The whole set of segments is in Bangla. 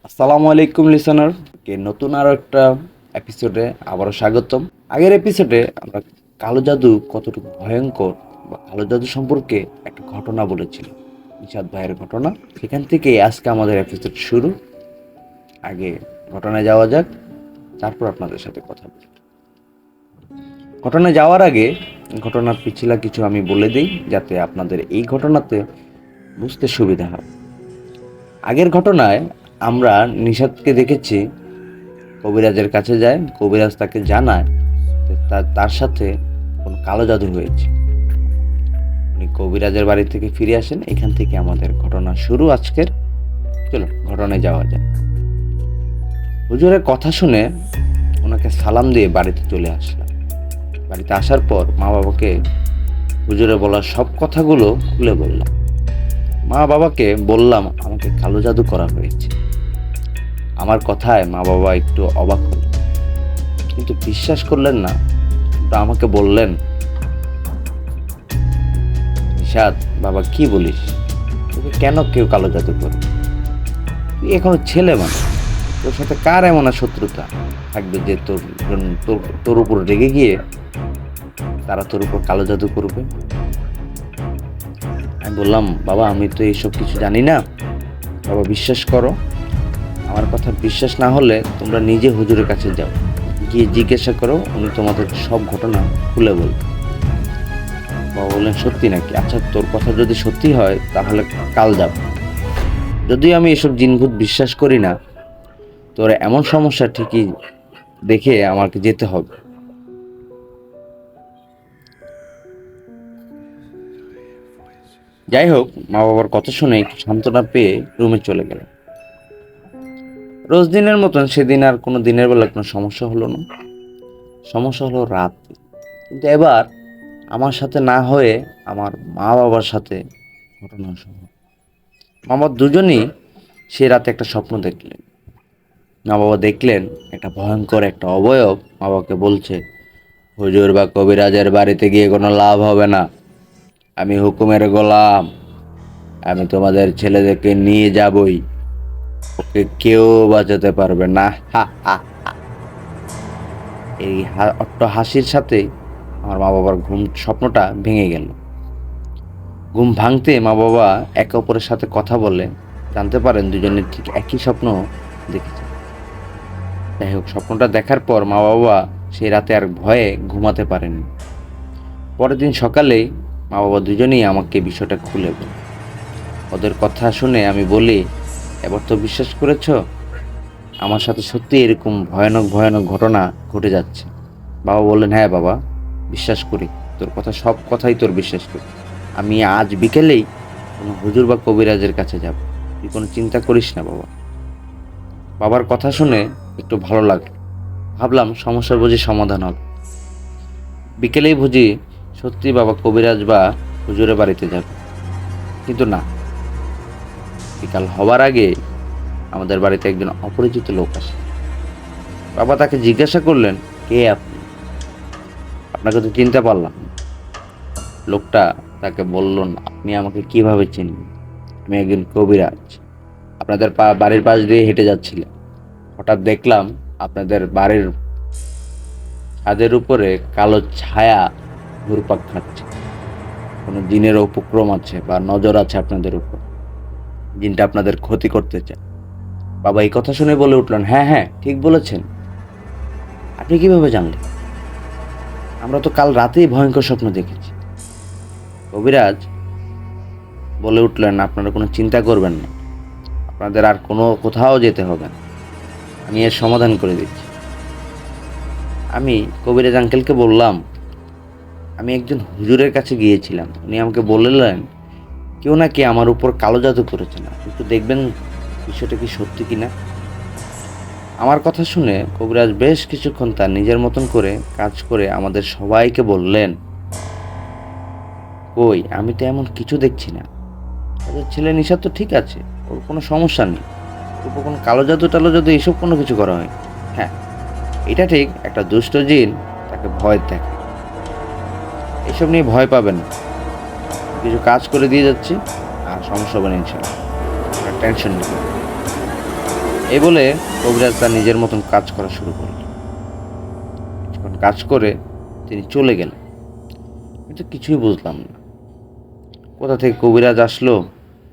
আসসালামু আলাইকুম লিসনার কে নতুন আরও একটা এপিসোডে আবারও স্বাগতম। আগের এপিসোডে আমরা কালো জাদু কতটুকু ভয়ঙ্কর বা কালো জাদু সম্পর্কে একটা ঘটনা বলেছিলাম, নিশাদ ভাইয়ের ঘটনা। সেখান থেকে আজকে আমাদের এপিসোড শুরু। আগে ঘটনায় যাওয়া যাক, তারপর আপনাদের সাথে কথা বলি। ঘটনায় যাওয়ার আগে ঘটনার পিছলা কিছু আমি বলে দিই, যাতে আপনাদের এই ঘটনাতে বুঝতে সুবিধা হয়। আগের ঘটনায় আমরা নিশাদকে দেখেছি কবিরাজের কাছে যায়। কবিরাজ তাকে জানায় যে তার সাথে কোনো কালো জাদু হয়েছে। উনি কবিরাজের বাড়ি থেকে ফিরে আসেন। এখান থেকে আমাদের ঘটনা শুরু আজকের। চলো ঘটনায় যাওয়া যায়। হুজুরের কথা শুনে ওনাকে সালাম দিয়ে বাড়িতে চলে আসলাম। বাড়িতে আসার পর মা বাবাকে হুজুরে বলা সব কথাগুলো খুলে বললাম। মা বাবাকে বললাম আমাকে কালো জাদু করা হয়েছে। আমার কথায় মা বাবা একটু অবাক হলো, কিন্তু বিশ্বাস করলেন না। তো আমাকে বললেন, নিশাদ বাবা কি বলিস, তোকে কেন কেউ কালো জাদু করবে? তুই এখনো ছেলে মানুষ, তোর সাথে কার এমন আর শত্রুতা থাকবে যে তোর তোর তোর উপর রেগে গিয়ে তারা তোর উপর কালো জাদু করবে? আমি বললাম, বাবা আমি তো এইসব কিছু জানি না, বাবা বিশ্বাস করো। আমার কথা বিশ্বাস না হলে তোমরা নিজে হুজুরের কাছে যাও, গিয়ে জিজ্ঞাসা করো, উনি তোমাদের সব ঘটনা খুলে বলবে। বাবা বললেন, সত্যি নাকি? আচ্ছা তোর কথা যদি সত্যি হয় তাহলে কাল যাব। যদিও আমি এসব জিনভূত বিশ্বাস করি না, তোর এমন সমস্যা ঠিকই দেখে আমাকে যেতে হবে। যাই হোক, মা বাবার কথা শুনে একটু সান্ত্বনা পেয়ে রুমে চলে গেলাম। রোজ দিনের মতন সেদিন আর কোনো দিনের বেলা কোনো সমস্যা হলো না। সমস্যা হলো রাত। কিন্তু এবার আমার সাথে না হয়ে আমার মা বাবার সাথে ঘটনা শুনল। মা বাবা দুজনই সে রাতে একটা স্বপ্ন দেখলেন। মা বাবা দেখলেন একটা ভয়ঙ্কর একটা অবয়ব মা বাবাকে বলছে, হুজুর বা কবিরাজের বাড়িতে গিয়ে কোনো লাভ হবে না, আমি হুকুমের গোলাম, আমি তোমাদের ছেলেদেরকে নিয়ে যাবই, ওকে কেউ বাঁচাতে পারবে না। হা হা। এই অট্ট হাসির সাথে আমার মা বাবার স্বপ্নটা ভেঙে গেল। ঘুম ভাঙতে মা বাবা একে অপরের সাথে কথা বলে জানতে পারেন দুজনে ঠিক একই স্বপ্ন দেখেছে। যাই হোক, স্বপ্নটা দেখার পর মা বাবা সেই রাতে আর ভয়ে ঘুমাতে পারেননি। পরের দিন সকালেই মা বাবা দুজনেই আমাকে বিষয়টা খুলে বলে। ওদের কথা শুনে আমি বলি, এবার তো বিশ্বাস করেছ? আমার সাথে সত্যি এরকম ভয়ানক ভয়ানক ঘটনা ঘটে যাচ্ছে। বাবা বললেন, হ্যাঁ বাবা, বিশ্বাস করি, তোর কথা সব কথাই তোর বিশ্বাস করি। আমি আজ বিকেলেই কোনো হুজুর বা কবিরাজের কাছে যাব, তুই কোনো চিন্তা করিস না বাবা। বাবার কথা শুনে একটু ভালো লাগলো। ভাবলাম সমস্যার বুঝি সমাধান হবে। বিকেলেই বুঝি সত্যি বাবা কবিরাজ বা হুজুরের বাড়িতে যাবে। কিন্তু না, বিকাল হবার আগে আমাদের বাড়িতে একজন অপরিচিত লোক আসে। বাবা তাকে জিজ্ঞাসা করলেন, কে আপনি? আপনাকে তো চিনতে পারলাম না। লোকটা তাকে বললেন, আপনি আমাকে কিভাবে চিনবেন? আমি একজন কবিরাজ। আপনাদের বাড়ির পাশ দিয়ে হেঁটে যাচ্ছিলাম, হঠাৎ দেখলাম আপনাদের বাড়ির ছাদের উপরে কালো ছায়া ঘুরপাক খাচ্ছে। কোনো জিনের উপক্রম আছে বা নজর আছে আপনাদের উপর, জিনটা আপনাদের ক্ষতি করতে চায়। বাবা এই কথা শুনে বলে উঠলেন, হ্যাঁ হ্যাঁ ঠিক বলেছেন। আপনি কিভাবে জানলেন? আমরা তো কাল রাতেই ভয়ঙ্কর স্বপ্ন দেখেছি। কবিরাজ বলে উঠলেন, আপনারা কোনো চিন্তা করবেন না, আপনাদের আর কোনো কোথাও যেতে হবে না, আমি এর সমাধান করে দিচ্ছি। আমি কবিরাজ আঙ্কেলকে বললাম, আমি একজন হুজুরের কাছে গিয়েছিলাম, উনি আমাকে বললেন কেউ নাকি আমার উপর কালো জাদু করেছে, না একটু দেখবেন বিষয়টা কি সত্যি কিনা। আমার কথা শুনে কবিরাজ বেশ কিছুক্ষণ তার নিজের মতন করে কাজ করে আমাদের সবাইকে বললেন, কই আমি তো এমন কিছু দেখছি না, ওদের ছেলে নিশা তো ঠিক আছে, ওর কোনো সমস্যা নেই, ওর উপর কোনো কালো জাদু টালো জাদু এসব কোনো কিছু করা হয়। হ্যাঁ, এটা ঠিক, একটা দুষ্ট জিন তাকে ভয় দেখে। এসব নিয়ে ভয় পাবেন না, কিছু কাজ করে দিয়ে যাচ্ছি, আর সমস্যা হবে না ইনশাল্লাহ, টেনশন নেই। এই বলে কবিরাজ তার নিজের মতন কাজ করা শুরু করল। যখন কাজ করে তিনি চলে গেলেন, কিন্তু কিছুই বুঝলাম না, কোথা থেকে কবিরাজ আসলো,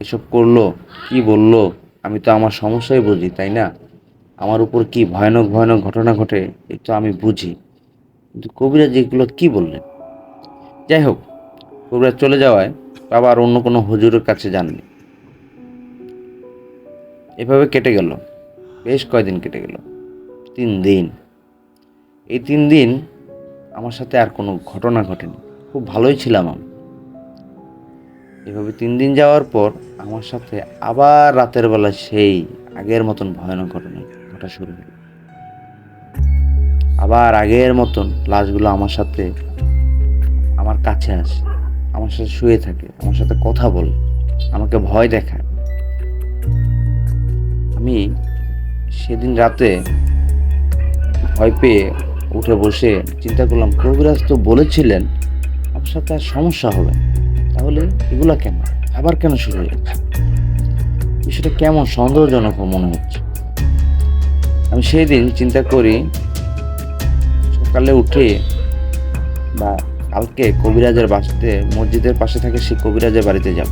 এসব করলো, কি বললো। আমি তো আমার সমস্যাই বুঝি, তাই না? আমার উপর কি ভয়ানক ভয়ানক ঘটনা ঘটে এই তো আমি বুঝি, কিন্তু কবিরাজ এগুলো কি বললেন? যাই হোক, কবিরাজ চলে যাওয়ায় বাবা আর অন্য কোনো হুজুরের কাছে যাননি। এভাবে কেটে গেল, বেশ কয়দিন কেটে গেল, 3 দিন। এই 3 দিন আমার সাথে আর কোনো ঘটনা ঘটেনি, খুব ভালোই ছিলাম আমি। এভাবে 3 দিন যাওয়ার পর আমার সাথে আবার রাতের বেলা সেই আগের মতন ভয়ানক ঘটনা ঘটা শুরু হলো। আবার আগের মতন লাশগুলো আমার সাথে আমার কাছে আসে, আমার সাথে শুয়ে থাকে, আমার সাথে কথা বলে, আমাকে ভয় দেখায়। আমি সেদিন রাতে ভয় পেয়ে উঠে বসে চিন্তা করলাম, কবিরাজ তো বলেছিলেন আমার সাথে আর সমস্যা হবে না, তাহলে এগুলা কেন, আবার কেন শুরু হয়েছে? বিষয়টা কেমন সন্দেহজনক মনে হচ্ছে। আমি সেই দিন চিন্তা করি, সকালে উঠে বা কালকে কবিরাজের বাসাতে, মসজিদের পাশে থাকে সেই কবিরাজের বাড়িতে যাব।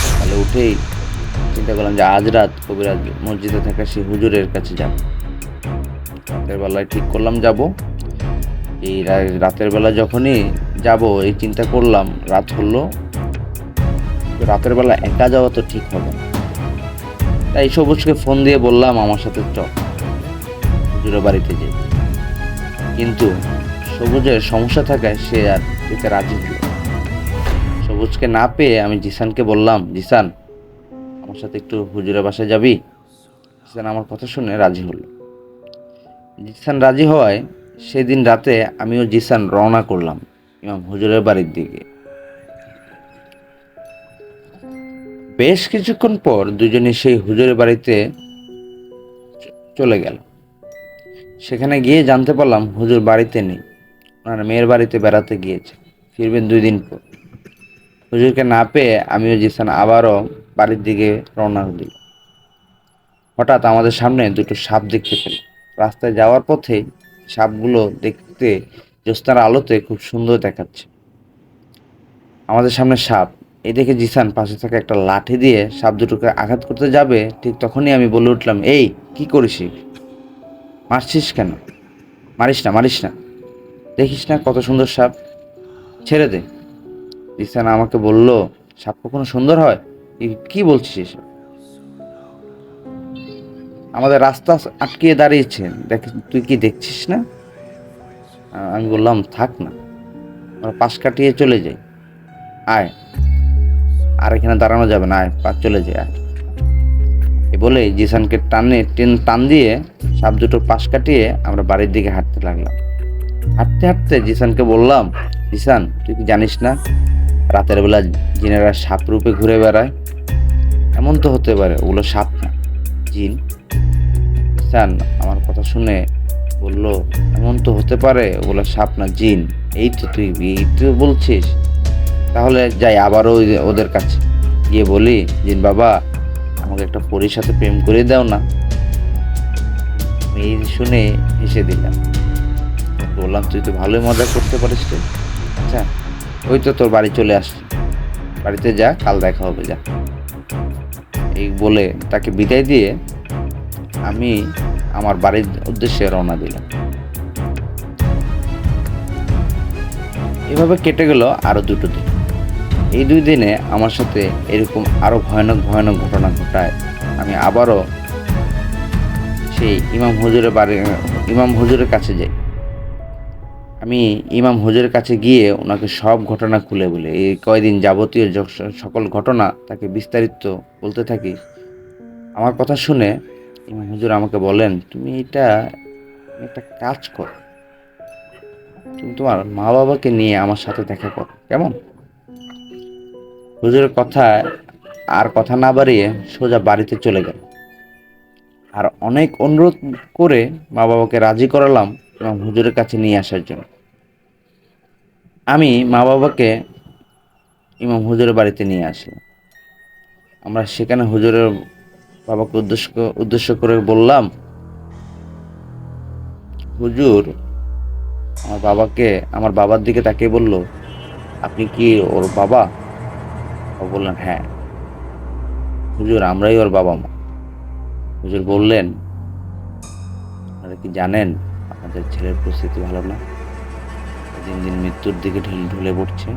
সকালে উঠেই চিন্তা করলাম যে আজ রাত কবিরাজ মসজিদে থাকা সেই হুজুরের কাছে যাব। রাতের বেলায় ঠিক করলাম যাব। এই রাতের বেলা যখনই যাব এই চিন্তা করলাম, রাত হলো, রাতের বেলা একা যাওয়া তো ঠিক হবে না। তাই সবুজকে ফোন দিয়ে বললাম আমার সাথে চল হুজুরের বাড়িতে যাই। কিন্তু সবুজের সমস্যা থাকায় সে আর যেতে রাজি হলো না। সবুজকে না পেয়ে আমি জিসানকে বললাম, জিসান আমার সাথে একটু হুজুরের বাসায় যাবি? জিসান আমার কথা শুনে রাজি হলো। জিসান রাজি হওয়ায় সেদিন রাতে আমিও জিসান রওনা করলাম ইমাম হুজুরের বাড়ির দিকে। বেশ কিছুক্ষণ পর দুজনে সেই হুজুরের বাড়িতে চলে গেল। সেখানে গিয়ে জানতে পারলাম হুজুর বাড়িতে নেই, ওনার মেয়ের বাড়িতে বেড়াতে গিয়েছে, ফিরবেন 2 দিন পর। হুজুরকে না পেয়ে আমিও জিসান আবারও বাড়ির দিকে রওনা দিল। হঠাৎ আমাদের সামনে দুটো সাপ দেখতে পেলাম। রাস্তায় যাওয়ার পথে সাপগুলো দেখতে জ্যোৎস্নার আলোতে খুব সুন্দর দেখাচ্ছে। আমাদের সামনে সাপ, এই দেখে জিসান পাশে থাকা একটা লাঠি দিয়ে সাপ দুটোকে আঘাত করতে যাবে, ঠিক তখনই আমি বলে উঠলাম, এই কি করিস, মারছিস কেন? মারিস না, মারিস না, দেখিস না কত সুন্দর সাপ, ছেড়ে দে। জিসান আমাকে বলল, সাপ কখনো সুন্দর হয়? কি বলছিস এসব? আমাদের রাস্তা আটকিয়ে দাঁড়িয়েছে, দেখ, তুই কি দেখছিস না? আমি বললাম, থাক না, আমরা পাশ কাটিয়ে চলে যাই, আয়, আর এখানে দাঁড়ানো যাবে না, আয় চলে যাই, আয়। এ বলে জিসানকে টান দিয়ে সাপ দুটো পাশ কাটিয়ে আমরা বাড়ির দিকে হাঁটতে লাগলাম। হাঁটতে হাঁটতে জিসানকে বললাম, জিসান তুই কি জানিস না রাতের বেলা জিনেরা সাপ রূপে ঘুরে বেড়ায়? এমন তো হতে পারে ওগুলো সাপ না, জিন। জিসান আমার কথা শুনে বলল, এমন তো হতে পারে ওগুলো সাপ না, জিন। এই তো বলছিস, তাহলে যাই আবারও ওদের কাছে গিয়ে বলি, জিন বাবা আমাকে একটা পরীর সাথে প্রেম করে দাও না। এই শুনে হেসে দিলাম, বললাম, তুই তো ভালোই মজা করতে পারিস তো। আচ্ছা, ওই তো তোর বাড়ি চলে আসছি, বাড়িতে যা, কাল দেখা হবে, যা। এই বলে তাকে বিদায় দিয়ে আমি আমার বাড়ির উদ্দেশ্যে রওনা দিলাম। এভাবে কেটে গেল আরো 2 দিন। এই 2 দিনে আমার সাথে এরকম আরো ভয়ানক ভয়ানক ঘটনা ঘটায়। আমি আবারও সেই ইমাম হুজুরের কাছে যাই। আমি ইমাম হুজুরের কাছে গিয়ে ওনাকে সব ঘটনা খুলে বলি, এই কয়দিন যাবতীয় সকল ঘটনা তাকে বিস্তারিত বলতে থাকি। আমার কথা শুনে ইমাম হুজুর আমাকে বলেন, তুমি একটা কাজ করো, তুমি তোমার মা বাবাকে নিয়ে আমার সাথে দেখা করো, কেমন? হুজুরের কথা না বাড়িয়ে সোজা বাড়িতে চলে গেল। আর অনেক অনুরোধ করে মা বাবাকে রাজি করালাম ইমাম হুজুরের কাছে নিয়ে আসার জন্য। আমি মা বাবাকে ইমাম হুজুরের বাড়িতে নিয়ে আসি। আমরা সেখানে হুজুরের বাবাকে উদ্দেশ্য করে বললাম, হুজুর আমার বাবার দিকে তাকিয়ে বলল, আপনি কি ওর বাবা? ও বললেন, হ্যাঁ। হুজুর, আমরাই ওর বাবা মা। হুজুর বললেন, আপনারা কি জানেন আপনাদের ছেলের পরিস্থিতি ভালো না, দিন দিন মৃত্যুর দিকে ঢলে পড়ছে?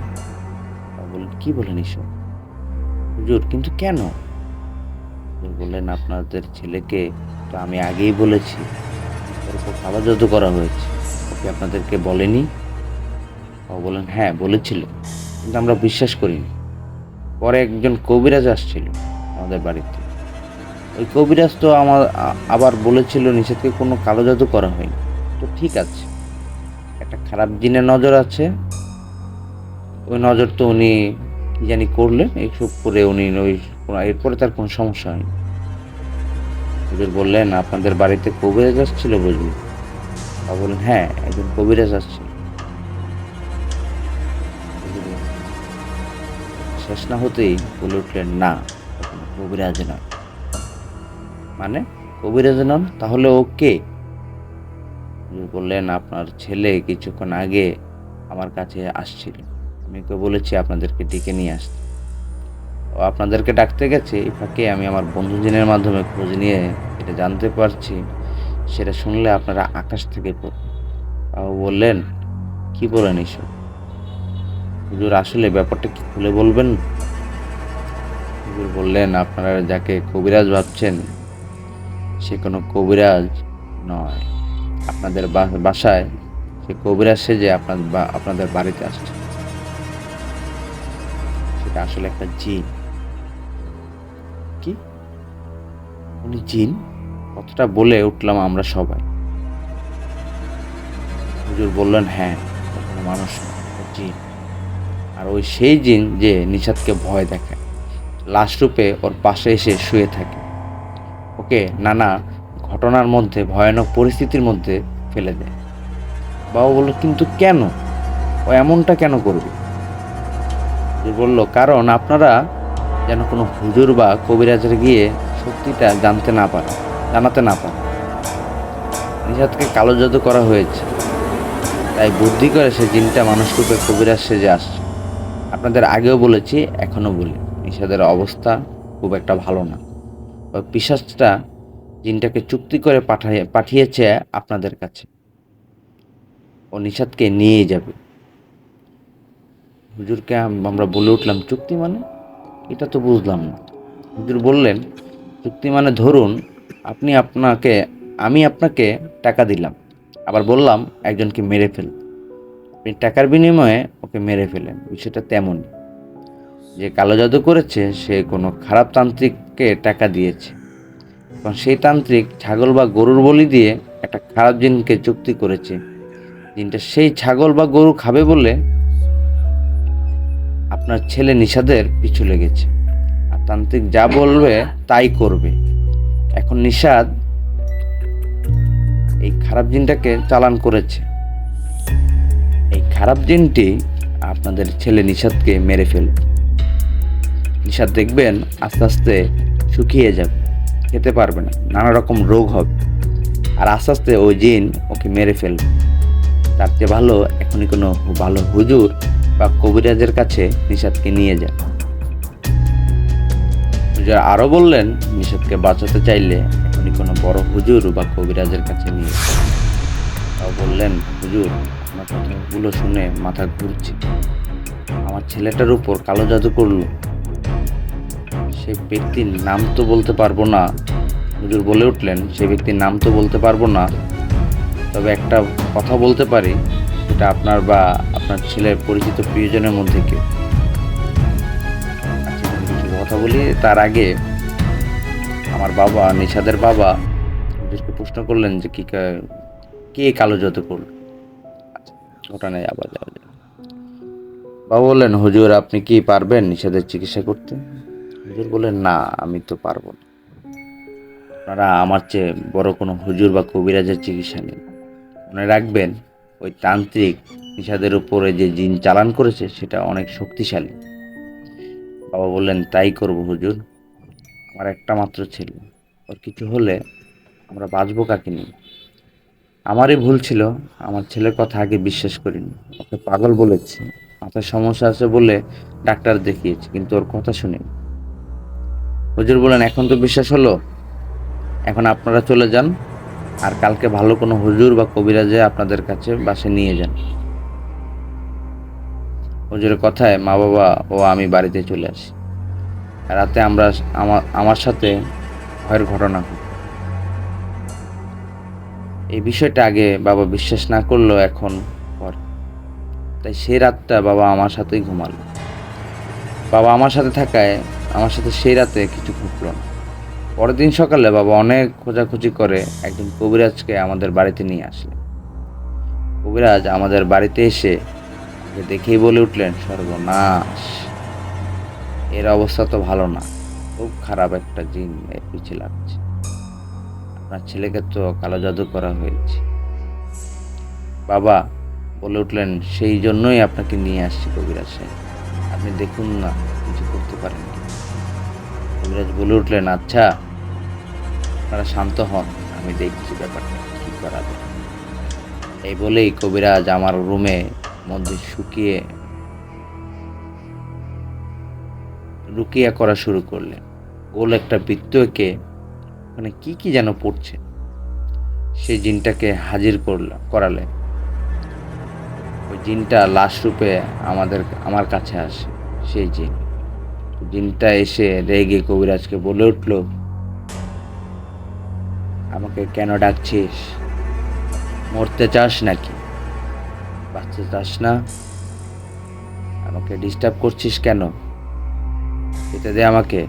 বললেন, কি বলেন এসব? হুজুর, কিন্তু কেন? হুজুর বললেন, আপনাদের ছেলেকে তো আমি আগেই বলেছি ওর উপর কালো জাদু করা হয়েছে, ওকে আপনাদেরকে বলেনি? ও বললেন, হ্যাঁ বলেছিল, কিন্তু আমরা বিশ্বাস করিনি। পরে একজন কবিরাজ আসছিল আমাদের বাড়িতে। ওই কবিরাজ তো আবার বলেছিল নিষেধকে কোনো কালো জাদু করা হয়নি। তো ঠিক আছে, একটা খারাপ জিনের নজর আছে, ওই নজর তো উনি কি জানি করলেন, এইসব করে উনি ওই এরপরে তার কোনো সমস্যা হয়নি। হুজুর বললেন, আপনাদের বাড়িতে কবিরাজ আসছিল বুঝলি? বললেন, হ্যাঁ একজন কবিরাজ আসছিল। শেষ না হতেই বলে উঠলেন, না কবিরাজ নয়। মানে কবিরাজ নন, তাহলে ও কে? বললেন, আপনার ছেলে কিছুক্ষণ আগে আমার কাছে আসছিল, আমি ওকে বলেছি আপনাদেরকে ডেকে নিয়ে আসতে। ও আপনাদেরকে ডাকতে গেছে, এই ফাঁকে আমি আমার বন্ধু জিনের মাধ্যমে খোঁজ নিয়ে এটা জানতে পারছি, সেটা শুনলে আপনারা আকাশ থেকে পড়বেন। বাবা বললেন, কি বলেন এসব? হুজুর, আসলে ব্যাপারটা কি খুলে বলবেন? হুজুর বললেন, আপনারা যাকে কবিরাজ ভাবছেন সে কোনো কবিরাজ নয়। আপনাদের বাসায় সে কবিরাজ সেজে আপনাদের বাড়িতে আসছে। সেটা আসলে একটা জিন। কি? উনি জিন? কথাটা বলে উঠলাম আমরা সবাই। হুজুর বললেন, হ্যাঁ, ও কোনো মানুষ না, ও জিন। আর ওই সেই জিন যে নিশাদকে ভয় দেখায়, লাশ রূপে ওর পাশে এসে শুয়ে থাকে, ওকে নানা ঘটনার মধ্যে, ভয়ানক পরিস্থিতির মধ্যে ফেলে দেয়। বাবা বলল, কিন্তু কেন? ও এমনটা কেন করবে? হুজুর বলল, কারণ আপনারা যেন কোনো হুজুর বা কবিরাজের গিয়ে সত্যিটা জানাতে না পারে। নিশাদকে কালো জাদু করা হয়েছে, তাই বুদ্ধি করে সে জিনটা মানুষরূপে কবিরাজ সেজে আসছে। আপনাদের আগেও বলেছি, এখনো বলি, নিশাদের অবস্থা খুব একটা ভালো না। ওই পিশাচটা জিনটাকে চুক্তি করে পাঠিয়েছে আপনাদের কাছে, ও নিশাদকে নিয়ে যাবে। হুজুরকে আমরা বলে উঠলাম, চুক্তি মানে? এটা তো বুঝলাম না। হুজুর বললেন, চুক্তি মানে ধরুন আপনি আপনাকে আমি আপনাকে টাকা দিলাম, আবার বললাম একজনকে মেরে ফেল, আপনি টাকার বিনিময়ে ওকে মেরে ফেলেন। বিষয়টা তেমনই, যে কালো জাদু করেছে সে কোনো খারাপ তান্ত্রিককে টাকা দিয়েছে, এখন সেই তান্ত্রিক ছাগল বা গরুর বলি দিয়ে একটা খারাপ জিনকে চুক্তি করেছে, জিনটা সেই ছাগল বা গরু খাবে বলে আপনার ছেলে নিষাদের পিছু লেগেছে, আর তান্ত্রিক যা বলবে তাই করবে। এখন নিষাদ এই খারাপ জিনটাকে চালান করেছে, এই খারাপ জিনটি আপনাদের ছেলে নিষাদকে মেরে ফেলবে। নিষাদ দেখবেন আস্তে আস্তে শুকিয়ে যাবে, খেতে পারবে না, নানা রকম রোগ হবে, আর আস্তে আস্তে ওই জিন ওকে মেরে ফেলবে। তার চেয়ে ভালো এখনই কোনো ভালো হুজুর বা কবিরাজের কাছে নিষাদকে নিয়ে যায়। হুজুর আরও বললেন, নিষাদকে বাঁচাতে চাইলে এখনই কোনো বড় হুজুর বা কবিরাজের কাছে নিয়ে যায়। তাও বললেন, হুজুর আমার কথাগুলো শুনে মাথা ঘুরছে, আমার ছেলেটার উপর কালো জাদু করলো, সে ব্যক্তির নাম তো বলতে পারবো না। হুজুর বলে উঠলেন, সে ব্যক্তির নাম তো বলতে পারবো না, তবে একটা কথা বলতে পারি, সেটা আপনার বা আপনার ছেলের পরিচিত প্রিয়জনের মধ্যে কেউ। আচ্ছা, কিছু কথা বলি তার আগে, আমার বাবা নিশাদের বাবা হুজুরকে প্রশ্ন করলেন যে কে কালো জাদু করলো। আচ্ছা, ঘটনায় আবার যাওয়া যায়। বাবা বললেন, হুজুর আপনি কি পারবেন নিশাদের চিকিৎসা করতে? হুজুর বললেন, না আমি তো পারবো না, আপনারা আমার চেয়ে বড় কোনো হুজুর বা কবিরাজের চিকিৎসা নিন। মনে রাখবেন, ওই তান্ত্রিক নিশাদের উপরে যে জিন চালান করেছে সেটা অনেক শক্তিশালী। বাবা বললেন, তাই করব হুজুর। আমার একটা মাত্র ছেলে, ওর কিছু হলে আমরা বাঁচবো কাকে নিয়ে? আমারই ভুল ছিল, আমার ছেলের কথা আগে বিশ্বাস করিনি। ওকে পাগল বলেছি, মাথায় সমস্যা আছে বলে ডাক্তার দেখিয়েছি, কিন্তু ওর কথা শুনিনি। হুজুর বলেন, এখন তো বিশ্বাস হলো, এখন আপনারা চলে যান, আর কালকে ভালো কোনো হুজুর বা কবিরাজে আপনাদের কাছে বাসায় নিয়ে যান। হুজুরের কথায় মা বাবা ও আমি বাড়িতে চলে আসি। রাতে আমার সাথে ভয়ের ঘটনা ঘটে। এই বিষয়টা আগে বাবা বিশ্বাস না করলেও এখন করে। তাই সেই রাতটা বাবা আমার সাথেই ঘুমালো। বাবা আমার সাথে থাকায় আমার সাথে সেই রাতে কিছু ঘটল না। পরের দিন সকালে বাবা অনেক খোঁজাখুঁজি করে একজন কবিরাজকে আমাদের বাড়িতে নিয়ে আসলেন। কবিরাজ আমাদের বাড়িতে এসে আমাকে দেখেই বলে উঠলেন, সর্বনাশ, এর অবস্থা তো ভালো না, খুব খারাপ একটা জিন এর পিছে লাগছে। আপনার ছেলেকে তো কালো জাদু করা হয়েছে। বাবা বলে উঠলেন, সেই জন্যই আপনাকে নিয়ে আসছি কবিরাজ সাহেব, আপনি দেখুন না কিছু করতে পারেন কি। কবিরাজ বলে উঠলেন, আচ্ছা আপনারা শান্ত হন, আমি দেখছি ব্যাপারটা কি করা যায়। এই বলেই কবিরাজ আমার রুমে মধ্যে রুকিয়া করা শুরু করলেন। গোল একটা বৃত্ত এঁকে ওখানে কি কি যেন পড়ছে। সেই জিনটাকে হাজির করালেন। ওই জিনটা লাশ রূপে আমার কাছে আসে। সেই জিনটা এসে রেগে কবিরাজকে বলে উঠল, আমাকে কেন ডাকছিস? মরতে চাস নাকি? বাঁচতে চাস না? আমাকে ডিস্টার্ব করছিস কেন? যেতে দে আমাকে,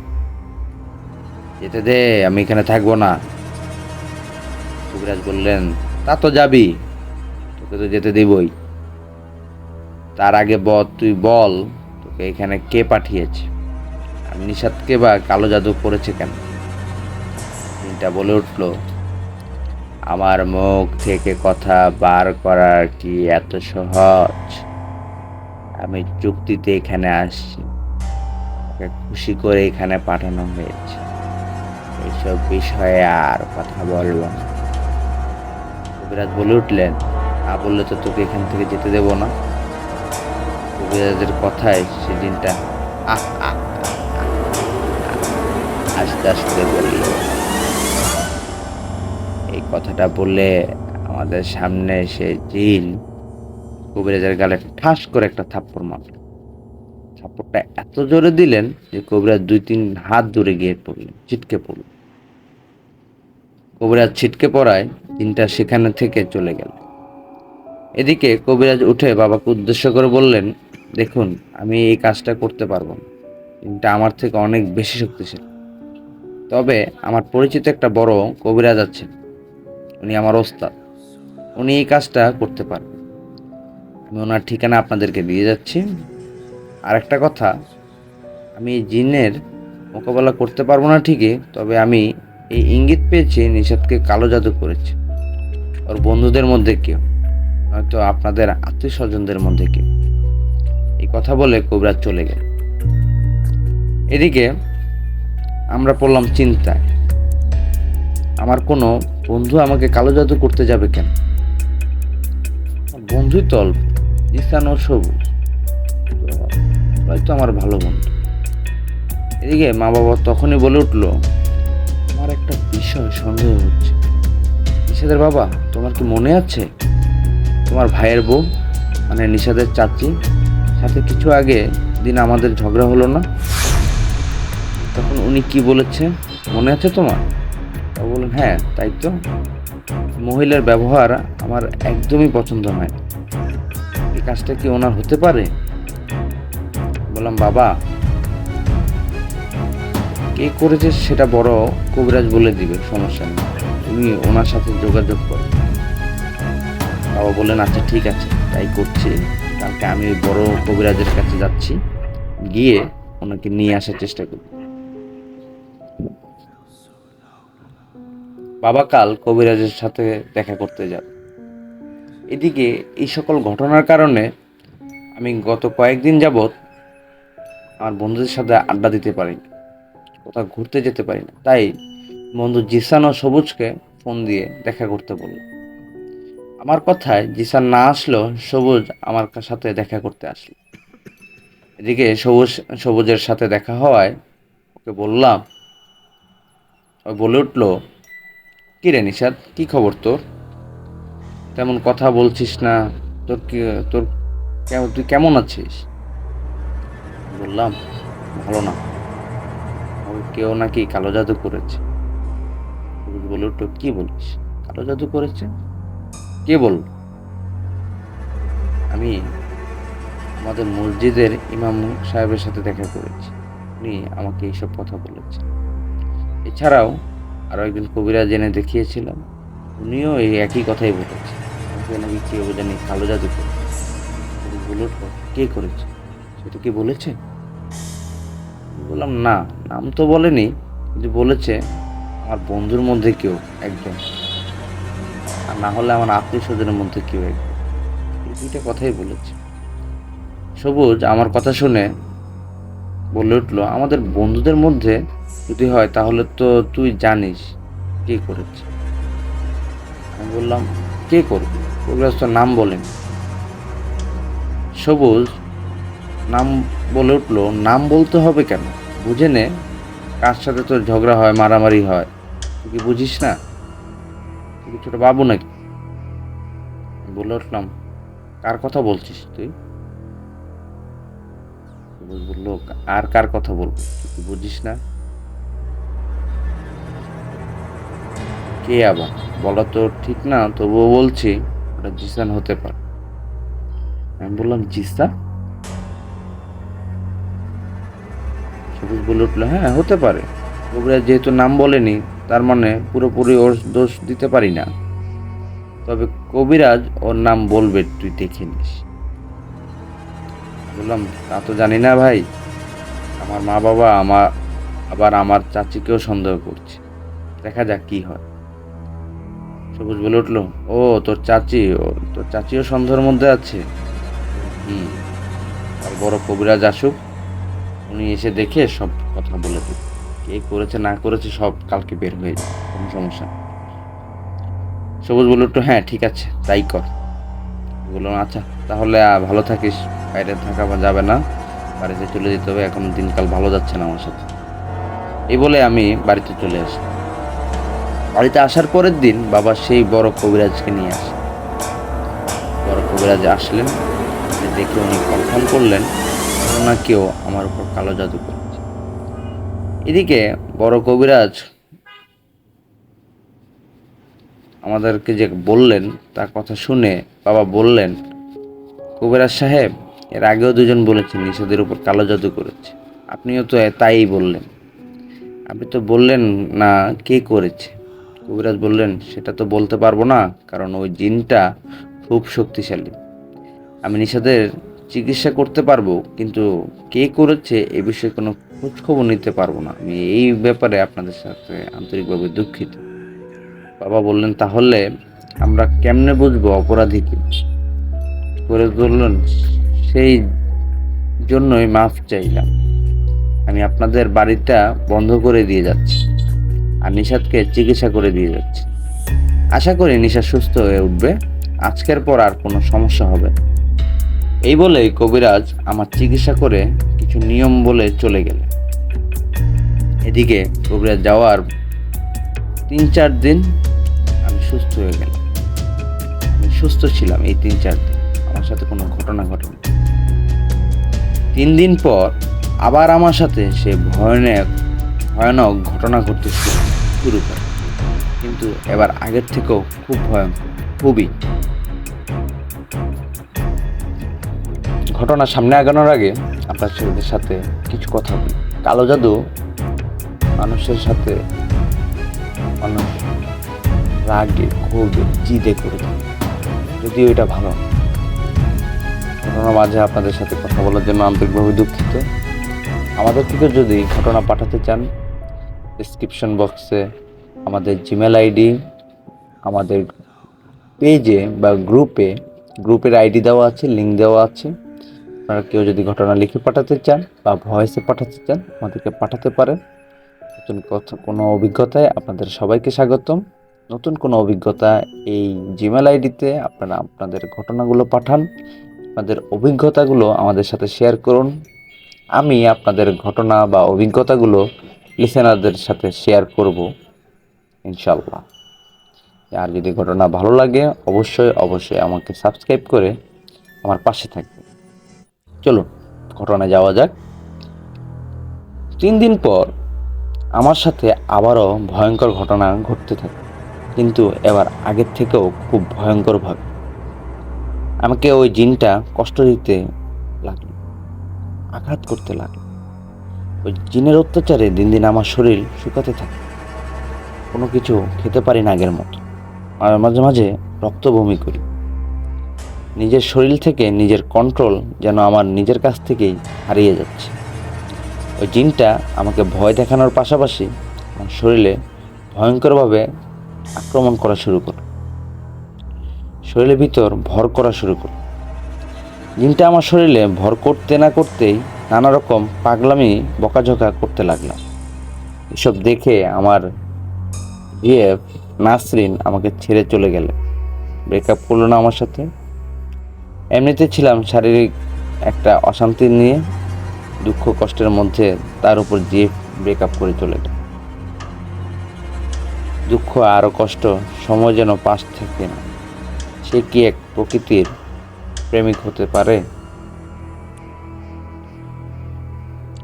যেতে দে, আমি এখানে থাকবো না। কবিরাজ বললেন, তা তো যাবি, তোকে তো যেতে দিবই। তার আগে তুই বল, তোকে এখানে কে পাঠিয়েছে, আর নিষাদকে বা কালো জাদু করেছে কেন? জিনটা বলে উঠল, আমার মুখ থেকে কথা বার করা কি এত সহজ? আমি চুক্তিতে এখানে আসছি, ওকে খুশি করে এখানে পাঠানো হয়েছে, এইসব বিষয়ে আর কথা বলবো না। কবিরাজ বলে উঠলেন, না বললে তো তোকে এখান থেকে যেতে দেব না। কবিরাজের কথায় সেদিনটা আহ আহ আস্তে আস্তে বলল। এই কথাটা বললে আমাদের সামনে সে জিন কবিরাজের গালে ঠাস করে একটা থাপ্পড় মারল। থাপ্পড়টা এত জোরে দিলেন যে কবিরাজ 2-3 হাত দূরে গিয়ে পড়লেন, ছিটকে পড়ল। কবিরাজ ছিটকে পড়ায় জিনটা সেখানে থেকে চলে গেল। এদিকে কবিরাজ উঠে বাবাকে উদ্দেশ্য করে বললেন, দেখুন, আমি এই কাজটা করতে পারবো না, জিনটা আমার থেকে অনেক বেশি শক্তিশালী। তবে আমার পরিচিত একটা বড় কবিরাজ আছেন, উনি আমার ওস্তাদ, উনি এই কাজটা করতে পারবেন। আমি ওনার ঠিকানা আপনাদেরকে দিয়ে যাচ্ছি। আর একটা কথা, আমি এই জিনের মোকাবেলা করতে পারবো না ঠিকই, তবে আমি এই ইঙ্গিত পেয়েছি নিষাদকে কালো জাদু করেছে ওর বন্ধুদের মধ্যে কেউ, হয়তো আপনাদের আত্মীয় স্বজনদের মধ্যে কেউ। এই কথা বলে কবিরাজ চলে গেল। এদিকে আমরা পড়লাম চিন্তায়। আমার কোনো বন্ধু আমাকে কালো জাদু করতে যাবে কেন? বন্ধুই তো অল্প, ইসান ও সবুজ, হয়তো আমার ভালো বন্ধু। এদিকে মা বাবা তখনই বলে উঠলো, আমার একটা বিষয় সন্দেহ হচ্ছে। নিষাদের বাবা, তোমার কি মনে আছে তোমার ভাইয়ের বউ, মানে নিষাদের চাচি, সাথে কিছু আগে দিন আমাদের ঝগড়া হলো না? তখন উনি কি বলেছে মনে আছে তোমার? তা বললেন, হ্যাঁ তাই তো, মহিলার ব্যবহার আমার একদমই পছন্দ হয় না। এই কাজটা কি ওনার হতে পারে? বললাম, বাবা, কে করেছে সেটা বড় কবিরাজ বলে দিবে, সমস্যা নেই, তুমি ওনার সাথে যোগাযোগ করো। বাবা বললেন, আচ্ছা ঠিক আছে, তাই করছি। কালকে আমি ওই বড় কবিরাজের কাছে যাচ্ছি, গিয়ে ওনাকে নিয়ে আসার চেষ্টা করব। বাবা কাল কবিরাজের সাথে দেখা করতে যাবে। এদিকে এই সকল ঘটনার কারণে আমি গত কয়েকদিন যাবৎ আমার বন্ধুদের সাথে আড্ডা দিতে পারিনি। কোথাও ঘুরতে যেতে পারি না, তাই বন্ধু জিসান ও সবুজকে ফোন দিয়ে দেখা করতে বলল। আমার কথায় জিসান না আসলেও সবুজ আমার সাথে দেখা করতে আসলো। এদিকে সবুজের সাথে দেখা হওয়ায় ওকে বললাম, ওই বলে উঠলো, কি রে নিশাদ, কি খবর তোর? তেমন কথা বলছিস না, তোর কি তোর তুই কেমন আছিস? বললাম, ভালো না, আমাকে কেউ নাকি কালো জাদু করেছে। সবুজ বলে উঠলো, কি বলিস, কালো জাদু করেছে? কে বল? আমি আমাদের মসজিদের ইমাম সাহেবের সাথে দেখা করেছি, উনি আমাকে এইসব কথা বলেছে। এছাড়াও আরো একজন কবিরাজ এনে দেখিয়েছিলাম, উনিও এই একই কথাই বলেছে, আমাকে নাকি কেউ জানি কালো জাদু করেছে। বলে উঠলো, কে করেছে, সেটা কি বলেছে? বললাম, না, নাম তো বলেনি, কিন্তু বলেছে আমার বন্ধুর মধ্যে কেউ একজন, আর না হলে আমার আত্মীয় স্বজনের মধ্যে কেউ একজন, এই দুইটা কথাই বলেছে। সবুজ আমার কথা শুনে বলে উঠলো, আমাদের বন্ধুদের মধ্যে যদি হয় তাহলে তো তুই জানিস কে করেছে। আমি বললাম, কে করবে, কবিরাজ তো নাম বলেন। সবুজ নাম বলে উঠলো, নাম বলতে হবে কেন, বুঝে নে কার সাথে তোর ঝগড়া হয়, মারামারি হয়, তুই কি বুঝিস না? তুই কি ছোট বাবু নাকি? বলে উঠলাম, কার কথা বলছিস তুই? সবুজ বললো, আর কার কথা বলবো, তুই কি বুঝিস না? কে আবার, বলা তো ঠিক না, তবুও বলছি ওটা জিসান হতে পারে। আমি বললাম, জিসান? সবুজ বলে উঠলো, হ্যাঁ হতে পারে, কবিরাজ যেহেতু নাম বলেনি তার মানে পুরোপুরি ওর দোষ দিতে পারি না, তবে কবিরাজ ওর নাম বলবে, তুই দেখে নিস। বললাম, তা তো জানি না ভাই, আমার মা বাবা আবার আমার চাচিকেও সন্দেহ করছে, দেখা যাক কি হয়। সবুজ বলে উঠলো, ও তোর চাচিও সন্দেহের মধ্যে আছে। হুম, আর বড় কবিরাজ আসুক, উনি এসে দেখে সব কথা বলে দেবে, কে করেছে না করেছে সব কালকে বের হয়ে যাবে, কোনো সমস্যা নেই। সবুজ বলে উঠলো, হ্যাঁ ঠিক আছে তাই কর। বললাম, আচ্ছা তাহলে ভালো থাকিস, বাইরে থাকা যাবে না, বাড়িতে চলে যেতে হবে, এখন দিনকাল ভালো যাচ্ছে না আমার সাথে। এই বলে আমি বাড়িতে চলে আসি। বাড়িতে আসার পরের দিন বাবা সেই বড় কবিরাজকে নিয়ে আসে। বড় কবিরাজ আসলেন, দেখে উনি কনফার্ম করলেন না কেউ আমার উপর কালো জাদু করেছে। এদিকে বড় কবিরাজ আমাদেরকে যে বললেন তার কথা শুনে বাবা বললেন, কবিরাজ সাহেব, এর আগেও দুজন বলেছেন নিষাদের উপর কালো জাদু করেছে, আপনিও তো তাই বললেন, আপনি তো বললেন না কে করেছে। কবিরাজ বললেন, সেটা তো বলতে পারবো না, কারণ ওই জিনটা খুব শক্তিশালী, আমি নিষাদের চিকিৎসা করতে পারবো, কিন্তু কে করেছে এ বিষয়ে কোনো খোঁজ খবর নিতে পারবো না, আমি এই ব্যাপারে আপনাদের সাথে আন্তরিকভাবে দুঃখিত। বাবা বললেন, তাহলে আমরা কেমনে বুঝবো অপরাধী কি? করে বললেন, সেই জন্যই মাফ চাইলাম, আমি আপনাদের বাড়িটা বন্ধ করে দিয়ে যাচ্ছি আর নিশাদকে চিকিৎসা করে দিয়ে যাচ্ছি, আশা করি নিশাদ সুস্থ হয়ে উঠবে, আজকের পর আর কোনো সমস্যা হবে। এই বলেই কবিরাজ আমার চিকিৎসা করে কিছু নিয়ম বলে চলে গেলেন। এদিকে কবিরাজ যাওয়ার 3-4 দিন আমি সুস্থ হয়ে গেলাম। আমি সুস্থ ছিলাম এই 3-4 দিন, আমার সাথে কোনো ঘটনা ঘটেনি। 3 দিন পর আবার আমার সাথে সে ভয়ানক ঘটনা ঘটতে শুরু করে, কিন্তু এবার আগের থেকেও খুব ভয়ঙ্কর, খুবই। ঘটনা সামনে আগানোর আগে আপনাদের সাথে কিছু কথা বলি। কালো জাদু মানুষের সাথে মানুষ রাগে ক্ষোভে জিদে করে থাকে, যদিও এটা ভালো না। ঘটনার মাঝে আপনাদের সাথে কথা বলার জন্য আন্তরিকভাবে দুঃখিত। আমাদের থেকে যদি ঘটনা পাঠাতে চান, ডেসক্রিপশন বক্সে আমাদের জিমেল আইডি, আমাদের পেজে বা গ্রুপের আইডি দেওয়া আছে, লিঙ্ক দেওয়া আছে। আপনারা কেউ যদি ঘটনা লিখে পাঠাতে চান বা ভয়েসে পাঠাতে চান, আমাদেরকে পাঠাতে পারেন। নতুন কোনো অভিজ্ঞতায় আপনাদের সবাইকে স্বাগতম। নতুন কোনো অভিজ্ঞতা এই জিমেল আইডিতে আপনারা আপনাদের ঘটনাগুলো পাঠান, আপনাদের অভিজ্ঞতাগুলো আমাদের সাথে শেয়ার করুন। আমি আপনাদের ঘটনা বা অভিজ্ঞতাগুলো লিসেনারদের সাথে শেয়ার করব ইনশাল্লাহ। আর যদি ঘটনা ভালো লাগে অবশ্যই আমাকে সাবস্ক্রাইব করে আমার পাশে থাকবে। চলুন ঘটনায় যাওয়া যাক। 3 দিন পর আমার সাথে আবারও ভয়ঙ্কর ঘটনা ঘটতে থাকে, কিন্তু এবার আগের থেকেও খুব ভয়ঙ্করভাবে। আমাকে ওই জিনটা কষ্ট দিতে লাগলো, আঘাত করতে লাগলো। ওই জিনের অত্যাচারে দিন দিন আমার শরীর শুকাতে থাকে, কোনো কিছু খেতে পারি না আগের মতো, আর মাঝে মাঝে রক্ত বমি করি। নিজের শরীর থেকে নিজের কন্ট্রোল যেন আমার নিজের কাছ থেকেই হারিয়ে যাচ্ছে। ওই জিনটা আমাকে ভয় দেখানোর পাশাপাশি আমার শরীরে ভয়ঙ্করভাবে আক্রমণ করা শুরু করে, শরীরের ভিতর ভর করা শুরু করে। জিনটা আমার শরীরে ভর করতে না করতেই নানা রকম পাগলামি বকাঝকা করতে লাগলাম। এসব দেখে আমার ভিএফ নাসরিন আমাকে ছেড়ে চলে গেলে, ব্রেকআপ করলো না আমার সাথে। এমনিতে ছিলাম শারীরিক একটা অশান্তি নিয়ে, দুঃখ কষ্টের মধ্যে তার উপর জিএফ ব্রেকআপ করে চলে গেল। দুঃখ আরও কষ্ট সময় যেন পাশ থাকে না। সে কি এক প্রকৃতির প্রেমিক হতে পারে?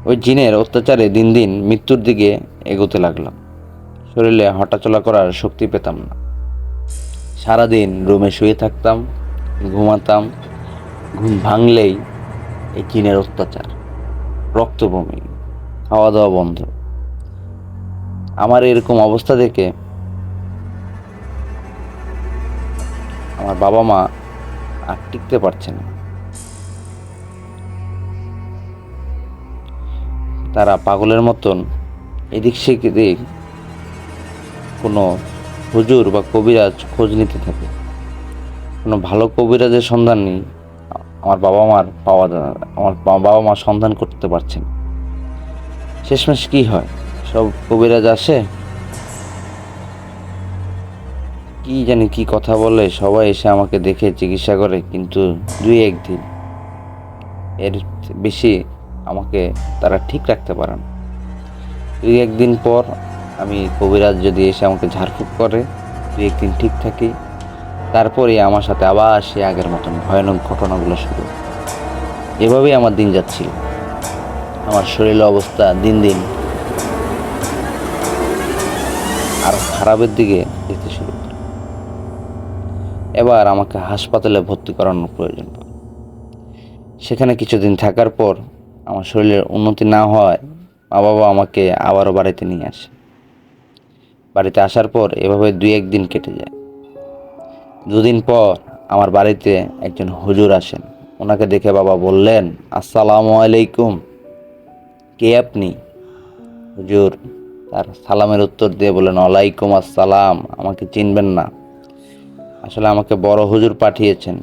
ওই জিনের অত্যাচারে দিন দিন মৃত্যুর দিকে এগোতে লাগলাম। শরীরে হাঁটাচলা করার শক্তি পেতাম না। সারাদিন রুমে শুয়ে থাকতাম, ঘুমাতাম। ঘুম ভাঙলেই এই জিনের অত্যাচার, রক্ত বমি, খাওয়া দাওয়া বন্ধ। আমার এরকম অবস্থা দেখে আমার বাবা মা আর টিকতে পারছে না। তারা পাগলের মতন এদিক সেদিক কোনো হুজুর বা কবিরাজ খোঁজ নিতে থাকে। কোনো ভালো কবিরাজের সন্ধান নেই আমার বাবা মা সন্ধান করতে পারছেন। শেষমেশ কি হয়, সব কবিরাজ আসে, কি জানি কি কথা বলে, সবাই এসে আমাকে দেখে চিকিৎসা করে, কিন্তু 2-1 দিন, এর বেশি আমাকে তারা ঠিক রাখতে পারে না। 2-1 দিন পর আমি কবিরাজ যদি এসে আমাকে ঝাড়ফুঁক করে, 2-1 দিন ঠিক থাকি, তারপরে আমার সাথে আবার সে আগের মতন ভয়ানক ঘটনাগুলো শুরু। এভাবেই আমার দিন যাচ্ছিল। আমার শরীরের অবস্থা দিন দিন আরো খারাপের দিকে যেতে শুরু করে। এবার আমাকে হাসপাতালে ভর্তি করানোর প্রয়োজন পড়ে। সেখানে কিছুদিন থাকার পর আমার শরীরের উন্নতি না হওয়ায় মা বাবা আমাকে আবারও বাড়িতে নিয়ে আসে। বাড়িতে আসার পর এভাবে 2-1 দিন কেটে যায়। 2 দিন পর আমার বাড়িতে একজন হুজুর আসেন। ওনাকে দেখে বাবা বললেন, আসসালামু আলাইকুম। কে আপনি? হুজুর তার সালামের উত্তর দিয়ে বললেন, ওয়ালাইকুম আসসালাম। আমাকে চিনবেন না? আসলে আমাকে বড় হুজুর পাঠিয়েছেন।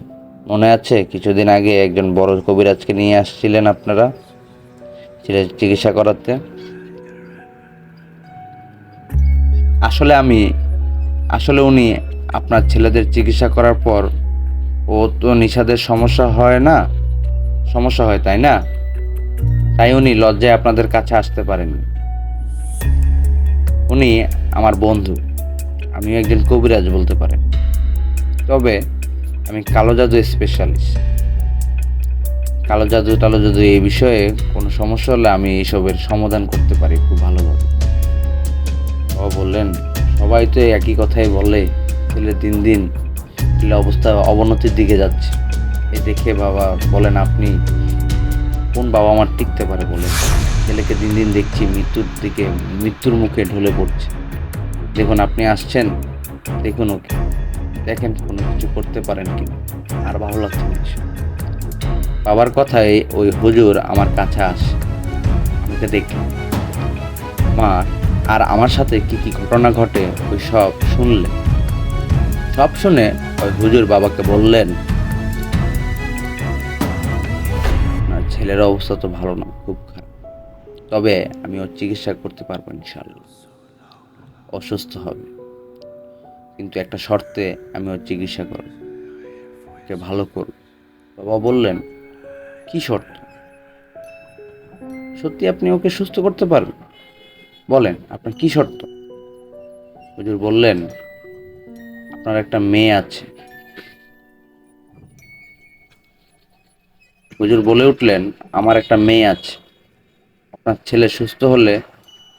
মনে আছে কিছুদিন আগে একজন বড় কবিরাজকে নিয়ে আসছিলেন আপনারা চিকিৎসা করাতে? আসলে উনি আপনার ছেলেদের চিকিৎসা করার পর ও তো নিষাদের সমস্যা হয় তাই না? তাই উনি লজ্জায় আপনাদের কাছে আসতে পারেননি। উনি আমার বন্ধু, আমিও একজন কবিরাজ বলতে পারেন। তবে আমি কালো জাদু স্পেশালিস্ট। কালো জাদু এই বিষয়ে কোনো সমস্যা হলে আমি এইসবের সমাধান করতে পারি খুব ভালোভাবে। বাবা বললেন, সবাই তো একই কথাই বলে, ছেলে দিন দিন ছেলে অবস্থা অবনতির দিকে যাচ্ছে। এ দেখে বাবা বলেন, আপনি কোন বাবা আমার টিকতে পারে বলেন? ছেলেকে দিন দিন দেখছি মৃত্যুর মুখে ঢলে পড়ছে। দেখুন আপনি আসছেন, দেখুন ওকে, দেখেন কোনো কিছু করতে পারেন কিনা। আর ভালো লাগছে না কিছু। বাবার কথায় ওই হুজুর আমার কাছে আসে, আমাকে দেখলেন। মা আর আমার সাথে কি কি ঘটনা ঘটে ওই সব শুনলেন। সব শুনে ওই হুজুর বাবাকে বললেন, না ছেলের অবস্থা তো ভালো না, খুব খারাপ। তবে আমি ওর চিকিৎসা করতে পারবো ইনশাআল্লাহ। অসুস্থ হবে, কিন্তু একটা শর্তে আমি ওর চিকিৎসা করব, ওকে ভালো করব। বাবা বললেন, কি শর্ত? সত্যি আপনি ওকে সুস্থ করতে পারবেন? বলেন আপনার কি শর্ত? হুজুর বললেন, আপনার একটা মেয়ে আছে। হুজুর বলে উঠলেন, আমার একটা মেয়ে আছে। আপনার ছেলে সুস্থ হলে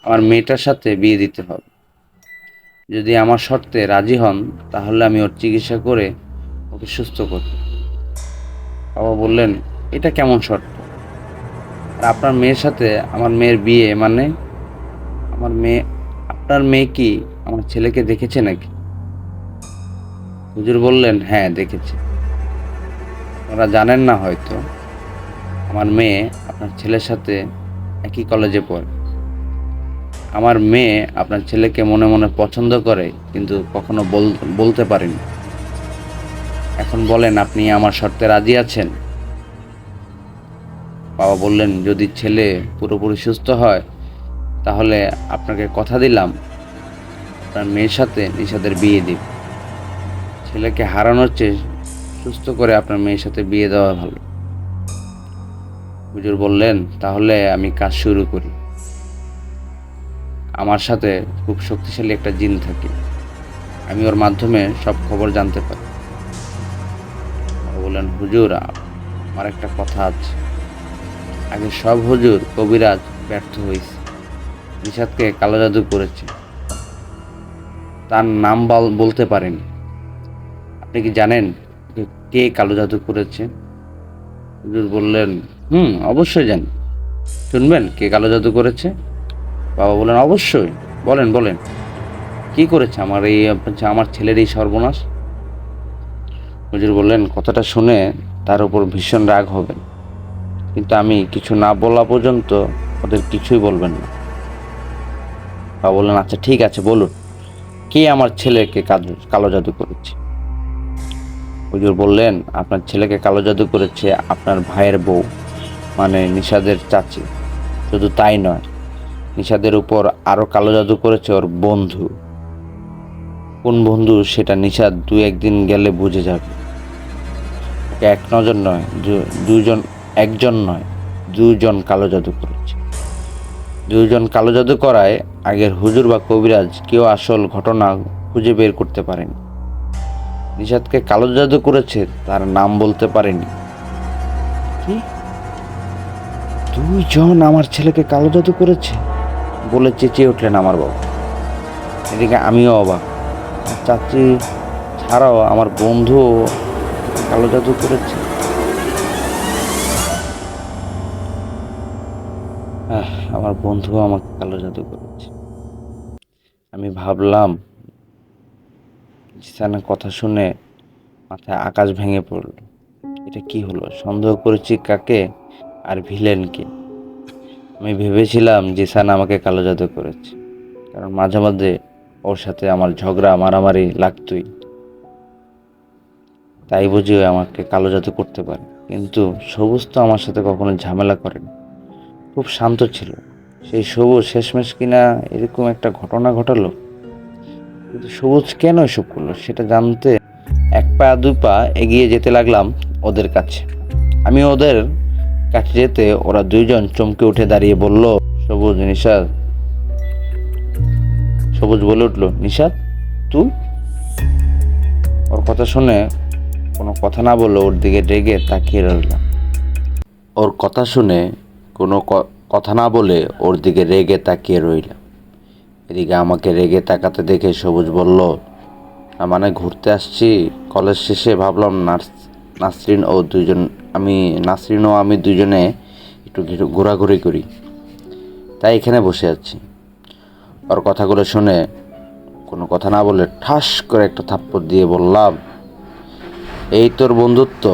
আমার মেয়েটার সাথে বিয়ে দিতে হবে। যদি আমার শর্তে রাজি হন তাহলে আমি ওর চিকিৎসা করে ওকে সুস্থ করব। বাবা বললেন, এটা কেমন শর্ত? আর আপনার মেয়ের সাথে আমার মেয়ের বিয়ে মানে? আমার মেয়ে, আপনার মেয়ে কি আমার ছেলেকে দেখেছে নাকি? হুজুর বললেন, হ্যাঁ দেখেছি। আপনারা জানেন না হয়তো, আমার মেয়ে আপনার ছেলের সাথে একই কলেজে পড়ে। আমার মেয়ে আপনার ছেলেকে মনে মনে পছন্দ করে, কিন্তু কখনো বলতে পারেনি। এখন বলেন, আপনি আমার শর্তে রাজি আছেন? বাবা বললেন, যদি ছেলে পুরোপুরি সুস্থ হয় তাহলে আপনাকে কথা দিলাম আপনার মেয়ের সাথে নিশাদের বিয়ে দিব। ছেলেকে হারানোর চেয়ে সুস্থ করে আপনার মেয়ের সাথে বিয়ে দেওয়া ভালো। হুজুর বললেন, তাহলে আমি কাজ শুরু করি। আমার সাথে খুব শক্তিশালী একটা জিন থাকে, আমি ওর মাধ্যমে সব খবর জানতে পারি। বাবা বললেন, হুজুর আমার একটা কথা আছে। আগে সব হুজুর কবিরাজ ব্যর্থ হয়েছে, নিশাদকে কালো জাদু করেছে, তার নাম বলতে পারেনি। আপনি কি জানেন কে কালো জাদু করেছে? হুজুর বললেন, অবশ্যই জানি। শুনবেন কে কালো জাদু করেছে? বাবা বললেন, অবশ্যই, বলেন বলেন, কি করেছে আমার ছেলের এই সর্বনাশ? হুজুর বললেন, কথাটা শুনে তার উপর ভীষণ রাগ হবেন, কিন্তু আমি কিছু না বলা পর্যন্ত ওদের কিছুই বলবেন না। বাবা বললেন, আচ্ছা ঠিক আছে, বলুন কে আমার ছেলেকে কালো জাদু করেছে? হুজুর বললেন, আপনার ছেলেকে কালো জাদু করেছে আপনার ভাইয়ের বউ, মানে নিশাদের চাচি। শুধু তাই নয়, নিশাদের উপর আরো কালো জাদু করেছে ওর বন্ধু। কোন বন্ধু সেটা নিশাদ 2-1 দিন গেলে বুঝে যাবে। ওকে এক নজর নয়, দুজন, একজন নয়, 2জন কালো জাদু করেছে। 2জন কালো জাদু করায় আগের হুজুর বা কবিরাজ কেউ আসল ঘটনা খুঁজে বের করতে পারেনি। নিশাদকে কালো জাদু করেছে, তার নাম বলতে পারেনি। কি? 2জন আমার ছেলেকে কালো জাদু করেছে বলে চেঁচিয়ে উঠলেন আমার বাবা। এদিকে আমিও অবাক, চাচি ছাড়াও আমার বন্ধু কালো জাদু করেছে। আমার বন্ধু আমাকে কালো জাদু করেছে। আমি ভাবলাম, জিসানের কথা শুনে মাথায় আকাশ ভেঙে পড়ল। এটা কি হলো? সন্দেহ করেছি কাকে, আর ভিলেন কে? আমি ভেবেছিলাম জিসান আমাকে কালো জাদু করেছে, কারণ মাঝে মাঝে ওর সাথে আমার ঝগড়া মারামারি লাগতোই, তাই বুঝি ও আমাকে কালো জাদু করতে পারে। কিন্তু সবুজ তো আমার সাথে কখনো ঝামেলা করেনি, খুব শান্ত ছিল। সেই সবুজ শেষমেশ কিনা এরকম একটা ঘটনা ঘটালো। কিন্তু সবুজ কেন এসব করলো সেটা জানতে 1 পা 2 পা এগিয়ে যেতে লাগলাম ওদের কাছে। আমি ওদের কাছে যেতে ওরা 2জন চমকে উঠে দাঁড়িয়ে বলল, সবুজ, নিশাদ। সবুজ বলে উঠল, নিশাদ তুই? ওর কথা শুনে কোনো কথা না বলে ওর দিকে রেগে তাকিয়ে রইলাম। ওর কথা শুনে কোনো কথা না বলে ওর দিকে রেগে তাকিয়ে রইলাম। এদিকে আমাকে রেগে তাকাতে দেখে সবুজ বলল, মানে ঘুরতে আসছি কলেজ শেষে, ভাবলাম নাসরিন ও আমি 2জনে একটু ঘোরাঘুরি করি, তাই এখানে বসে আছি। ওর কথাগুলো শুনে কোনো কথা না বলে ঠাস করে একটা থাপ্পড় দিয়ে বললাম, এই তোর বন্ধুত্ব?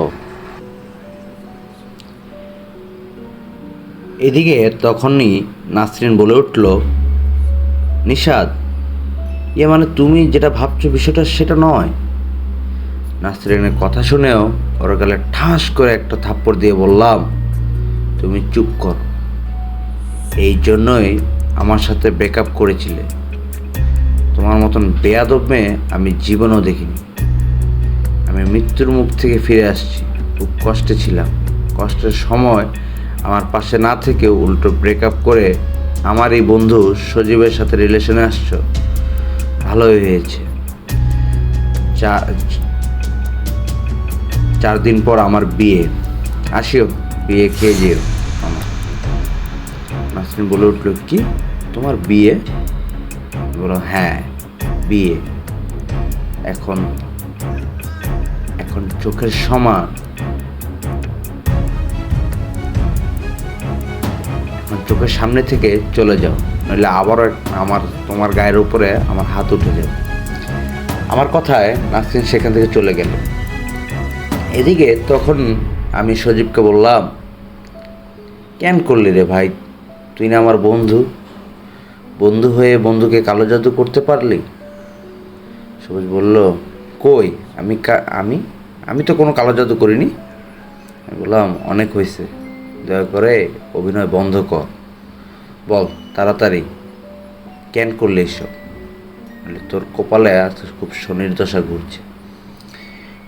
এদিকে তখনই নাসরিন বলে উঠল, নিশাদ, মানে তুমি যেটা ভাবছো বিষয়টা সেটা নয়। নাসরিনের কথা শুনেও ওর গালে ঠাস করে একটা থাপ্পড় দিয়ে বললাম, তুমি চুপ কর। এই জন্যই আমার সাথে ব্রেকআপ করেছিলে। তোমার মতন বেয়াদব মেয়ে আমি জীবনেও দেখিনি। আমি মৃত্যুর মুখ থেকে ফিরে আসছি, খুব কষ্টে ছিলাম। কষ্টের সময় আমার পাশে না থেকে উল্টো ব্রেকআপ করে আমার এই বন্ধু সজীবের সাথে রিলেশনে আসছো, ভালোই হয়েছে। 4 দিন পর আমার বিয়ে, আসিও, বিয়ে খেয়ে যেও আমার। নাসরিন বলে উঠল, কি তোমার বিয়ে? বলো, হ্যাঁ বিয়ে। এখন এখন চোখের সমান, এখন চোখের সামনে থেকে চলে যাও, নইলে আবারও তোমার গায়ের উপরে আমার হাত উঠে যাবে। আমার কথায় নাসরিন সেখান থেকে চলে গেল। এদিকে তখন আমি সজীবকে বললাম, কেন করলি রে ভাই? তুই না আমার বন্ধু, বন্ধু হয়ে বন্ধুকে কালো জাদু করতে পারলি? সবুজ বলল, কই আমি আমি আমি তো কোনো কালো জাদু করিনি। আমি বললাম, অনেক হয়েছে, দয়া করে অভিনয় বন্ধ কর, বল তাড়াতাড়ি কেন করলি এসব? তোর কপালে খুব শনির দশা ঘুরছে।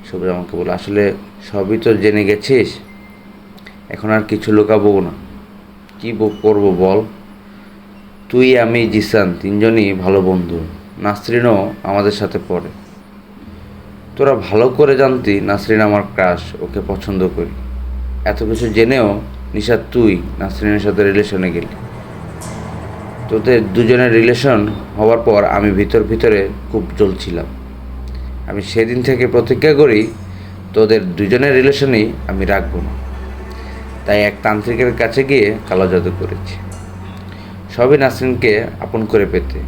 সবুজ আমাকে বলে, আসলে সবই তো জেনে গেছিস, এখন আর কিছু লুকাবো না। কী করবো বল? তুই, আমি, জিসান তিনজনই ভালো বন্ধু। নাসরিনও আমাদের সাথে পড়ে। তোরা ভালো করে জানতি নাসরিন আমার ক্রাশ, ওকে পছন্দ করি। এত কিছু জেনেও নিশাত তুই নাসরিনের সাথে রিলেশনে গেলি। তোদের দুজনের রিলেশন হওয়ার পর আমি ভিতরে খুব জ্বলছিলাম। আমি সেদিন থেকে প্রতিজ্ঞা করি তোদের দুজনের রিলেশনই আমি রাখবো না। তাই এক তান্ত্রিকের কাছে গিয়ে কালো জাদু করেছি, সবই নাসরিনকে আপন করে পেতে।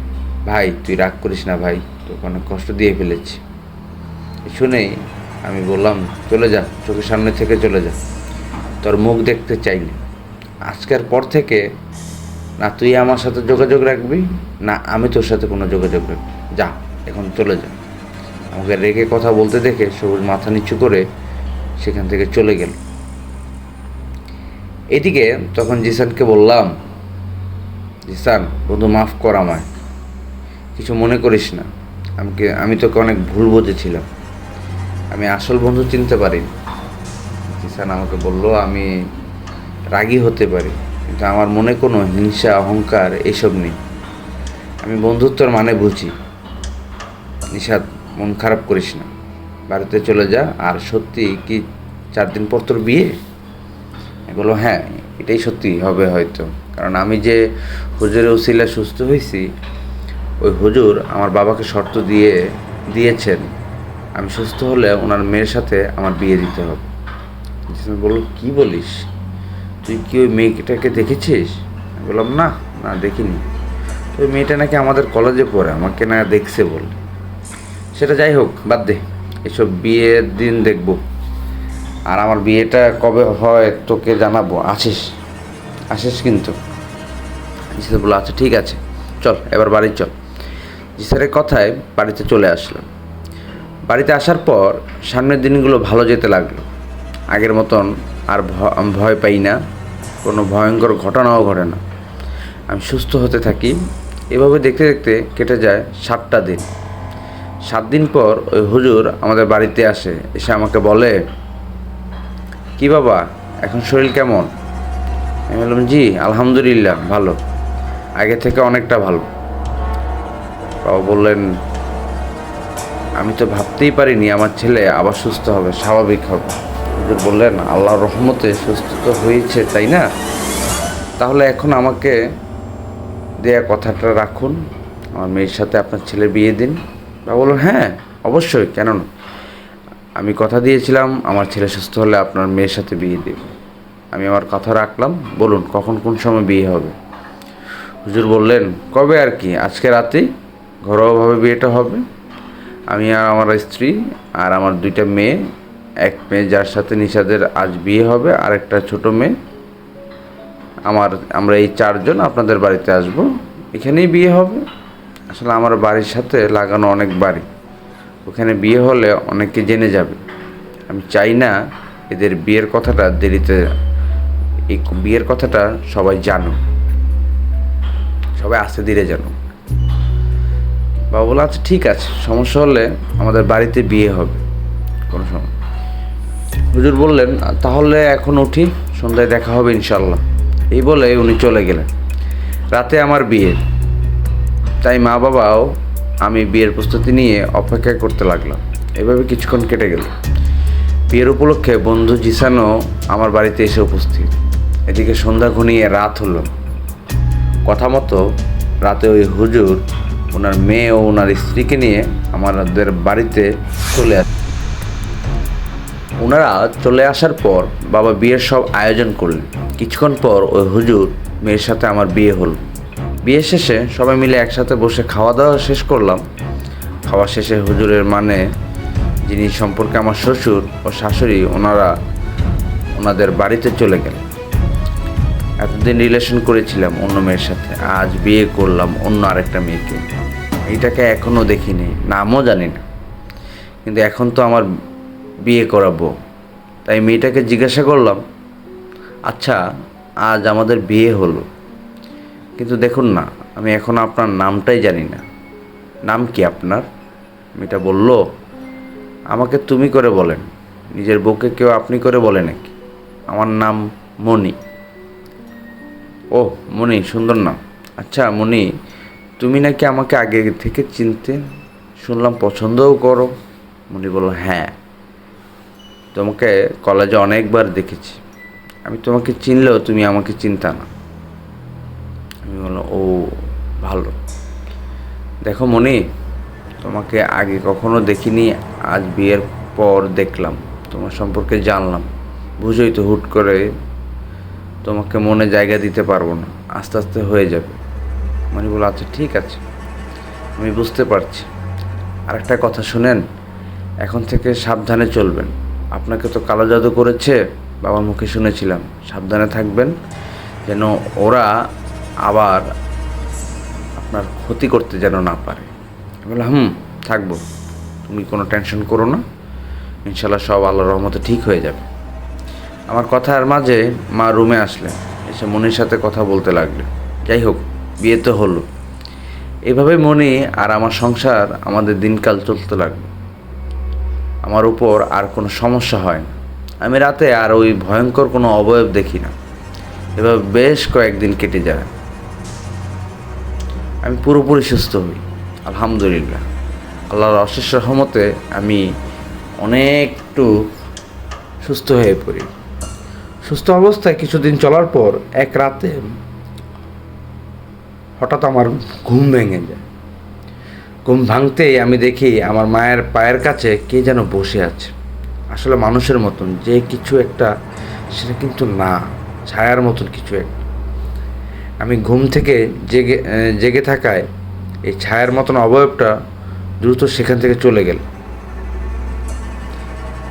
ভাই তুই রাগ করিস না ভাই, তোকে অনেক কষ্ট দিয়ে ফেলেছি। শুনেই আমি বললাম, চলে যা, চোখের সামনে থেকে চলে যা, তোর মুখ দেখতে চাই না। আজকের পর থেকে না তুই আমার সাথে যোগাযোগ রাখবি, না আমি তোর সাথে কোনো যোগাযোগ রাখবি। যা, এখন চলে যা। আমাকে রেগে কথা বলতে দেখে সবুজ মাথা নিচু করে সেখান থেকে চলে গেল। এদিকে তখন জিসানকে বললাম, জিসান বন্ধু মাফ কর আমায়, কিছু মনে করিস না। আমি তোকে অনেক ভুল বুঝেছিলাম, আমি আসল বন্ধু চিনতে পারিনি। জিসান আমাকে বলল, আমি রাগী হতে পারি, কিন্তু আমার মনে কোনো হিংসা অহংকার এসব নেই। আমি বন্ধুত্বর মানে বুঝি। নিশাত মন খারাপ করিস না, বাড়িতে চলে যা। আর সত্যি কি 4 দিন পর তোর বিয়ে? বললো, হ্যাঁ এটাই সত্যি হবে হয়তো, কারণ আমি যে হুজুরের উসিলা সুস্থ হয়েছি, ওই হুজুর আমার বাবাকে শর্ত দিয়েছেন আমি সুস্থ হলে ওনার মেয়ের সাথে আমার বিয়ে দিতে হবে। বললো, কি বলিস? তুই কি ওই মেয়েটাকে দেখেছিস? আমি বললাম, না না দেখিনি। ওই মেয়েটা নাকি আমাদের কলেজে পড়ে, আমাকে না দেখছে বলে। সেটা যাই হোক, বাদ দে, এসব বিয়ের দিন দেখবো। আর আমার বিয়েটা কবে হয় তোকে জানাবো, আসিস কিন্তু। জিসান বললো, আচ্ছা ঠিক আছে, চল এবার বাড়ি চল। জিসানের কথায় বাড়িতে চলে আসলাম। বাড়িতে আসার পর সামনের দিনগুলো ভালো যেতে লাগলো। আগের মতন আর ভয় পাই না, কোনো ভয়ঙ্কর ঘটনাও ঘটে না। আমি সুস্থ হতে থাকি। এভাবে দেখতে দেখতে কেটে যায় 7টা দিন। 7 দিন পর ওই হুজুর আমাদের বাড়িতে এসে আমাকে বলে, কি বাবা এখন শরীর কেমন? আমি বললাম, জি আলহামদুলিল্লাহ ভালো, আগে থেকে অনেকটা ভালো। বাবা বললেন, আমি তো ভাবতেই পারিনি আমার ছেলে আবার সুস্থ হবে, স্বাভাবিক হবে। হুজুর বললেন, আল্লাহর রহমতে সুস্থ তো হয়েছে তাই না? তাহলে এখন আমাকে দেয়া কথাটা রাখুন, আমার মেয়ের সাথে আপনার ছেলের বিয়ে দিন। বাবা বললেন, হ্যাঁ অবশ্যই, কেন না। আমি কথা দিয়েছিলাম আমার ছেলে সুস্থ হলে আপনার মেয়ের সাথে বিয়ে দেব। আমি আমার কথা রাখলাম, বলুন কখন কোন সময় বিয়ে হবে? হুজুর বললেন, কবে আর কি, আজকে রাতেই ঘরোয়াভাবে বিয়েটা হবে। আমি আর আমার স্ত্রী আর আমার 2টা মেয়ে, এক মেয়ে যার সাথে নিশাদের আজ বিয়ে হবে, আর একটা ছোটো মেয়ে, আমরা এই 4 জন আপনাদের বাড়িতে আসব, এখানেই বিয়ে হবে। আসলে আমার বাড়ির সাথে লাগানো অনেক বাড়ি, ওখানে বিয়ে হলে অনেকে জেনে যাবে। আমি চাই না এদের বিয়ের কথাটা দেরিতে, এই বিয়ের কথাটা সবাই জানুক। সবাই আস্তে ধীরে যেন। বাবা বলল আচ্ছা ঠিক আছে, সমস্যা হলে আমাদের বাড়িতে বিয়ে হবে কোনো সময়। হুজুর বললেন তাহলে এখন উঠি, সন্ধ্যায় দেখা হবে ইনশাল্লাহ। এই বলে উনি চলে গেলেন। রাতে আমার বিয়ে, তাই মা বাবাও আমি বিয়ের প্রস্তুতি নিয়ে অপেক্ষা করতে লাগলাম। এভাবে কিছুক্ষণ কেটে গেল। বিয়ের উপলক্ষে বন্ধু জিসানও আমার বাড়িতে এসে উপস্থিত। এদিকে সন্ধ্যা ঘনিয়ে রাত হলো। কথা মতো রাতে ওই হুজুর ওনার মেয়ে ও ওনার স্ত্রীকে নিয়ে আমাদের বাড়িতে চলে আসে। ওনারা চলে আসার পর বাবা বিয়ের সব আয়োজন করলেন। কিছুক্ষণ পর ওই হুজুর মেয়ের সাথে আমার বিয়ে হলো। বিয়ে শেষে সবাই মিলে একসাথে বসে খাওয়া দাওয়া শেষ করলাম। খাওয়া শেষে হুজুরের যিনি সম্পর্কে আমার শ্বশুর ও শাশুড়ি, ওনাদের বাড়িতে চলে গেলেন। এতদিন রিলেশন করেছিলাম অন্য মেয়ের সাথে, আজ বিয়ে করলাম অন্য আরেকটা মেয়েকে। এইটাকে এখনও দেখিনি, নামও জানি না, কিন্তু এখন তো আমার বিয়ে করাবো। তাই মেয়েটাকে জিজ্ঞাসা করলাম, আচ্ছা আজ আমাদের বিয়ে হলো, কিন্তু দেখুন না আমি এখন আপনার নামটাই জানি না, নাম কি আপনার? মেয়েটা বলল, আমাকে তুমি করে বলেন, নিজের বউকে কেউ আপনি করে বলে নাকি? আমার নাম মণি। ও মণি, সুন্দর নাম। আচ্ছা মণি, তুমি নাকি আমাকে আগে থেকে চিনতে, শুনলাম পছন্দও করো। মণি বলল, হ্যাঁ, তোমাকে কলেজে অনেকবার দেখেছি। আমি তোমাকে চিনলেও তুমি আমাকে চিনতা না। আমি বললাম, ও ভালো। দেখো মণি, তোমাকে আগে কখনো দেখিনি, আজ বিয়ের পর দেখলাম, তোমার সম্পর্কে জানলাম। বুঝোই তো, হুট করে তোমাকে মনে জায়গা দিতে পারবো না, আস্তে আস্তে হয়ে যাবে। মানে বলো, আচ্ছা ঠিক আছে, আমি বুঝতে পারছি। আরেকটা কথা শুনেন, এখন থেকে সাবধানে চলবেন। আপনাকে তো কালো জাদু করেছে, বাবার মুখে শুনেছিলাম। সাবধানে থাকবেন যেন ওরা আবার আপনার ক্ষতি করতে যেন না পারে। আমি বললাম, থাকবো, তুমি কোনো টেনশন করো না, ইনশাল্লাহ সব আল্লাহর রহমতে ঠিক হয়ে যাবে। আমার কথার মাঝে মা রুমে আসলেন, এসে মনির সাথে কথা বলতে লাগলেন। যাই হোক, বিয়ে তো হলো। এভাবে মনি আর আমার সংসার, আমাদের দিনকাল চলতে লাগলো। আমার উপর আর কোনো সমস্যা হয় না। আমি রাতে আর ওই ভয়ঙ্কর কোনো অবয়ব দেখি না। এভাবে বেশ কয়েকদিন কেটে যায়। আমি পুরোপুরি সুস্থ হই, আলহামদুলিল্লাহ। আল্লাহর অশেষ রহমতে আমি অনেকটু সুস্থ হয়ে পড়ি। সুস্থ অবস্থায় কিছুদিন চলার পর এক রাতে হঠাৎ আমার ঘুম ভেঙে যায়। ঘুম ভাঙতেই আমি দেখি আমার মায়ের পায়ের কাছে কে যেন বসে আছে। আসলে মানুষের মতন যে কিছু একটা, সেটা কিন্তু না, ছায়ার মতন কিছু একটা। আমি ঘুম থেকে জেগে থাকায় এই ছায়ার মতন অবয়বটা দ্রুত সেখান থেকে চলে গেল।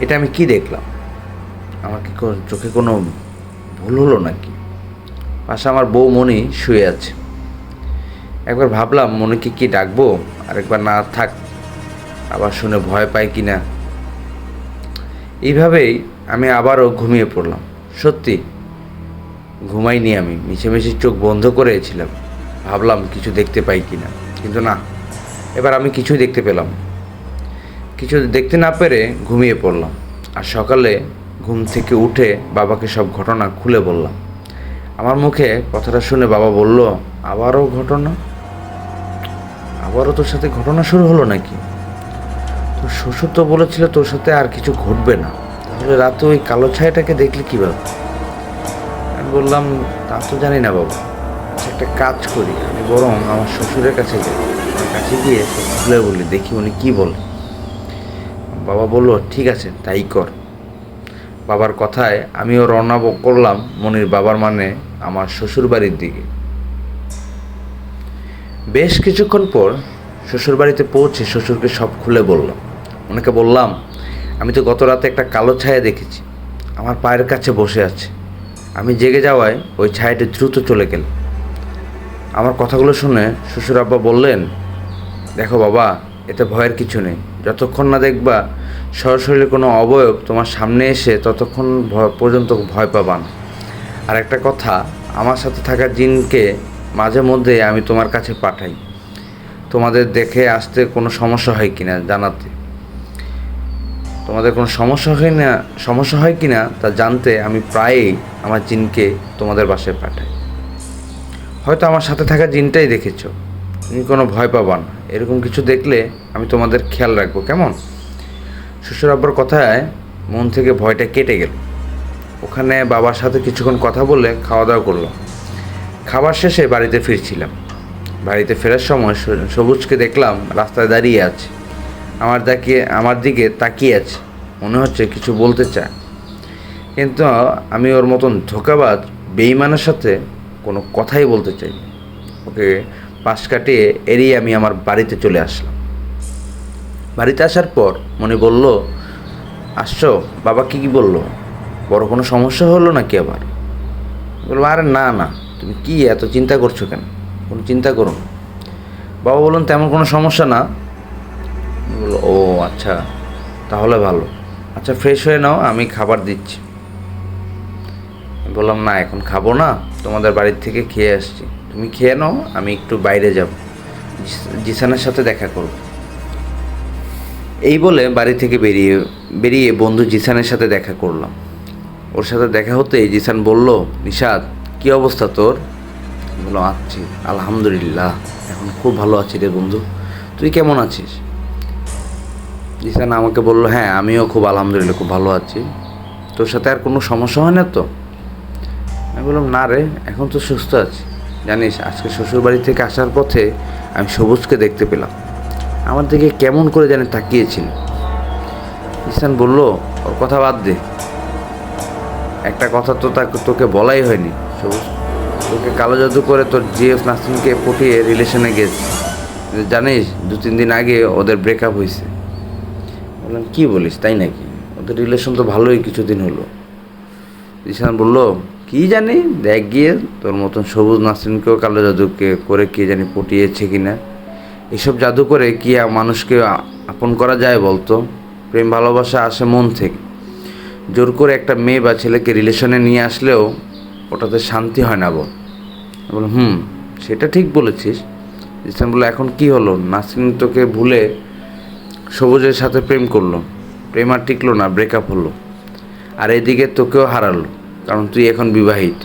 এটা আমি কি দেখলাম? আমার কি চোখে কোনো ভুল হলো নাকি? পাশে আমার বউ মনি শুয়ে আছে। একবার ভাবলাম মনিকে কি ডাকবো, আরেকবার না থাক, আবার শুনে ভয় পাই কি না। এইভাবেই আমি আবারও ঘুমিয়ে পড়লাম। সত্যি ঘুমাইনি, আমি মিছেমিছি চোখ বন্ধ করেছিলাম, ভাবলাম কিছু দেখতে পাই কি না, কিন্তু না, এবার আমি কিছুই দেখতে পেলাম। কিছু দেখতে না পেরে ঘুমিয়ে পড়লাম। আর সকালে ঘুম থেকে উঠে বাবাকে সব ঘটনা খুলে বললাম। আমার মুখে কথাটা শুনে বাবা বলল, আবারও ঘটনা? আবারও তোর সাথে ঘটনা শুরু হলো নাকি? তোর শ্বশুর তো বলেছিল তোর সাথে আর কিছু ঘটবে না, তাহলে রাতে ওই কালো ছায়াটাকে দেখলি কীভাবে? আমি বললাম, তা তো জানি না বাবা। আচ্ছা একটা কাজ করি, আমি বরং আমার শ্বশুরের কাছে যাই, আমার কাছে গিয়ে খুলে বলি, দেখি উনি কী বলে। বাবা বলল, ঠিক আছে তাই কর। বাবার কথায় আমিও রওনা করলাম মনির বাবার, মানে আমার শ্বশুর বাড়ির দিকে। বেশ কিছুক্ষণ পর শ্বশুরবাড়িতে পৌঁছে শ্বশুরকে সব খুলে বললাম। ওনাকে বললাম, আমি তো গত রাতে একটা কালো ছায়া দেখেছি, আমার পায়ের কাছে বসে আছে। আমি জেগে যাওয়ায় ওই ছায়াটি দ্রুত চলে গেল। আমার কথাগুলো শুনে শ্বশুর আব্বা বললেন, দেখো বাবা, এতে ভয়ের কিছু নেই। যতক্ষণ না দেখবা সরাসরি কোনো অবয়ব তোমার সামনে এসে, ততক্ষণ পর্যন্ত ভয় পাবা না। আর একটা কথা, আমার সাথে থাকা জিনকে মাঝে মধ্যে আমি তোমার কাছে পাঠাই তোমাদের দেখে আসতে কোনো সমস্যা হয় কিনা জানাতে। তোমাদের কোনো সমস্যা হয় কিনা তা জানতে আমি প্রায়ই আমার জিনকে তোমাদের বাসায় পাঠাই। হয়তো আমার সাথে থাকা জিনটাই দেখেছো, তুমি কোনো ভয় পাবা না। এরকম কিছু দেখলে আমি তোমাদের খেয়াল রাখবো, কেমন? শ্বশুর আব্বার কথায় মন থেকে ভয়টা কেটে গেল। ওখানে বাবার সাথে কিছুক্ষণ কথা বলে খাওয়া দাওয়া করলাম। খাবার শেষে বাড়িতে ফিরছিলাম। বাড়িতে ফেরার সময় সবুজকে দেখলাম রাস্তায় দাঁড়িয়ে আছে, আমার দিকে তাকিয়ে আছে, মনে হচ্ছে কিছু বলতে চায়। কিন্তু আমি ওর মতন ধোঁকাবাজ বেঈমানের সাথে কোনো কথাই বলতে চাই। ওকে পাশ কাটিয়ে এড়িয়ে আমি আমার বাড়িতে চলে আসলাম। বাড়িতে আসার পর মনে বলল, আসছো? বাবা কি বললো? বড় কোনো সমস্যা হলো নাকি আবার? বলবো, আরে না না, তুমি কি এত চিন্তা করছো কেন? কোনো চিন্তা করো না। বাবা বললেন, তেমন কোনো সমস্যা না। বললো, ও আচ্ছা, তাহলে ভালো। আচ্ছা, ফ্রেশ হয়ে নাও, আমি খাবার দিচ্ছি। বললাম, না এখন খাবো না, তোমাদের বাড়ির থেকে খেয়ে আসছি, তুমি খেয়ে নাও, আমি একটু বাইরে যাব, জিসানের সাথে দেখা করব। এই বলে বাড়ি থেকে বেরিয়ে বন্ধু জিসানের সাথে দেখা করলাম। ওর সাথে দেখা হতেই জিসান বলল, নিশাদ, কী অবস্থা তোর? বললাম, আছি আলহামদুলিল্লাহ, এখন খুব ভালো আছি রে বন্ধু, তুই কেমন আছিস? জিসান আমাকে বলল, হ্যাঁ আমিও খুব আলহামদুলিল্লাহ খুব ভালো আছি। তোর সাথে আর কোনো সমস্যা হয় না তো? আমি বললাম, না রে, এখন তো সুস্থ আছি। জানিস, আজকে শ্বশুরবাড়ি থেকে আসার পথে আমি সবুজকে দেখতে পেলাম। আমার দিকে কেমন করে জানি তাকিয়েছিল। ইসান বলল, ওর কথা বাদ দে, একটা কথা তো তোকে বলাই হয়নি। সবুজ তোকে কালো জাদু করে তোর জিএফ নাসরিনকে পটিয়ে রিলেশনে গেছে। জানিস 2-3 দিন আগে ওদের ব্রেকআপ হয়েছে। বললাম, কী বলিস, তাই নাকি? ওদের রিলেশন তো ভালোই কিছুদিন হলো। ইসান বলল, কি জানি, দেখ গিয়ে তোর মতন সবুজ নাসরিনকেও কালো জাদুকে করে কে জানি পটিয়েছে কিনা। এসব জাদু করে কি মানুষকে আপন করা যায় বলতো? প্রেম ভালোবাসা আসে মন থেকে। জোর করে একটা মেয়ে বা ছেলেকে রিলেশনে নিয়ে আসলেও ওটাতে শান্তি হয় না বল। বললাম, সেটা ঠিক বলেছিস। ইসলাম বললো, এখন কি হলো? নাসরিন তোকে ভুলে সবুজের সাথে প্রেম করলো, প্রেম আর টিকলো না, ব্রেকআপ হলো। আর এদিকে তোকেও হারালো, কারণ তুই এখন বিবাহিত।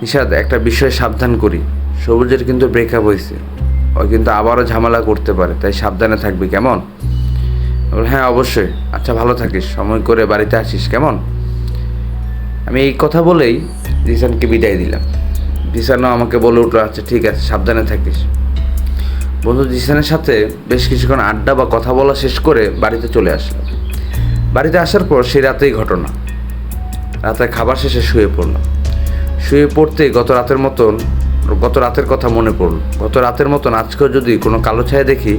নিশাদ, একটা বিষয়ে সাবধান করি, সবুজের কিন্তু ব্রেকআপ হয়েছে, ও কিন্তু আবারও ঝামেলা করতে পারে, তাই সাবধানে থাকবি, কেমন? হ্যাঁ অবশ্যই। আচ্ছা, ভালো থাকিস, সময় করে বাড়িতে আসিস, কেমন? আমি এই কথা বলেই জিসানকে বিদায় দিলাম। জিসানও আমাকে বলে উঠলো, আচ্ছা ঠিক আছে, সাবধানে থাকিস। বন্ধু জিসানের সাথে বেশ কিছুক্ষণ আড্ডা বা কথা বলা শেষ করে বাড়িতে চলে আসলাম। বাড়িতে আসার পর সেই রাতেই ঘটনা। রাতে খাবার শেষে শুয়ে পড়লাম। শুয়ে পড়তেই গত রাতের কথা মনে পড়ল। গত রাতের মতন আজকেও যদি কোনো কালো ছায়া দেখি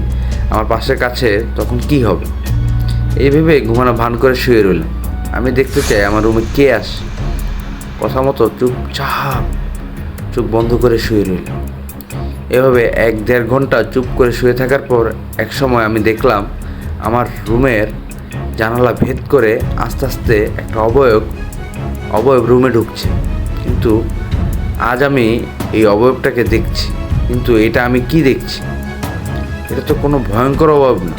আমার পাশের কাছে, তখন কি হবে? এই ভেবে ঘুমানো ভান করে শুয়ে রইলাম। আমি দেখতে চাই আমার রুমে কে আসে। কথা মতো চুপচাপ চোখ বন্ধ করে শুয়ে রইলাম। এভাবে 1-1.5 ঘন্টা চুপ করে শুয়ে থাকার পর এক সময় আমি দেখলাম আমার রুমের জানালা ভেদ করে আস্তে আস্তে একটা অবয়ব রুমে ঢুকছে। কিন্তু আজ আমি এই অবয়বটাকে দেখছি, কিন্তু এটা আমি কি দেখছি? এটা তো কোনো ভয়ঙ্কর অবয়ব না,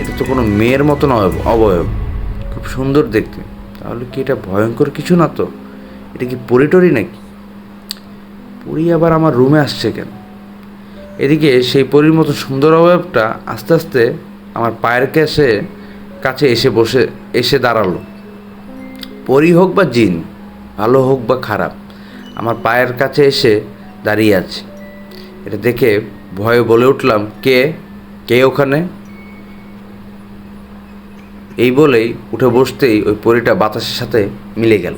এটা তো কোনো মেয়ের মতন অবয়ব, খুব সুন্দর দেখতে। তাহলে কি এটা ভয়ঙ্কর কিছু না তো? এটা কি পরিটরি নাকি? পরি আবার আমার রুমে আসছে কেন? এদিকে সেই পরীর মতো সুন্দর অবয়বটা আস্তে আস্তে আমার পায়ের কাছে এসে দাঁড়ালো। পরি হোক বা জিন, ভালো হোক বা খারাপ, আমার পায়ের কাছে এসে দাঁড়িয়ে আছে। এটা দেখে ভয়ে বলে উঠলাম, কে ওখানে? এই বলেই উঠে বসতেই ওই পরীটা বাতাসের সাথে মিলে গেল।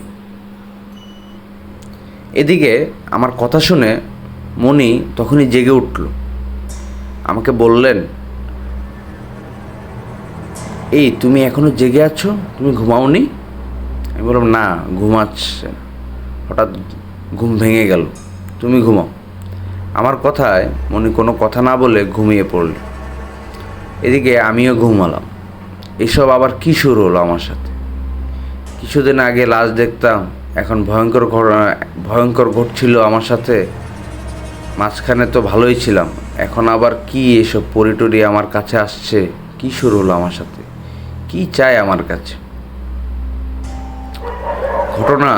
এদিকে আমার কথা শুনে মনি তখনই জেগে উঠল। আমাকে বললেন, এই তুমি এখনো জেগে আছো, তুমি ঘুমাওনি? আমি বললাম, না ঘুমাচ্ছে, হঠাৎ ঘুম ভেঙে গেল, তুমি ঘুমাও। আমার কথায় মনি কোনো কথা না বলে ঘুমিয়ে পড়ল। এদিকে আমিও ঘুমালাম। এসব আবার কী শুরু হলো আমার সাথে? কিছুদিন আগে লাশ দেখতাম, এখন ভয়ঙ্কর ঘটছিল আমার সাথে। মাঝখানে তো ভালোই ছিলাম, এখন আবার কি এসব পরিটরি আমার কাছে আসছে? কি শুরু হলো আমার সাথে? কি চায় আমার কাছে? ঘটনা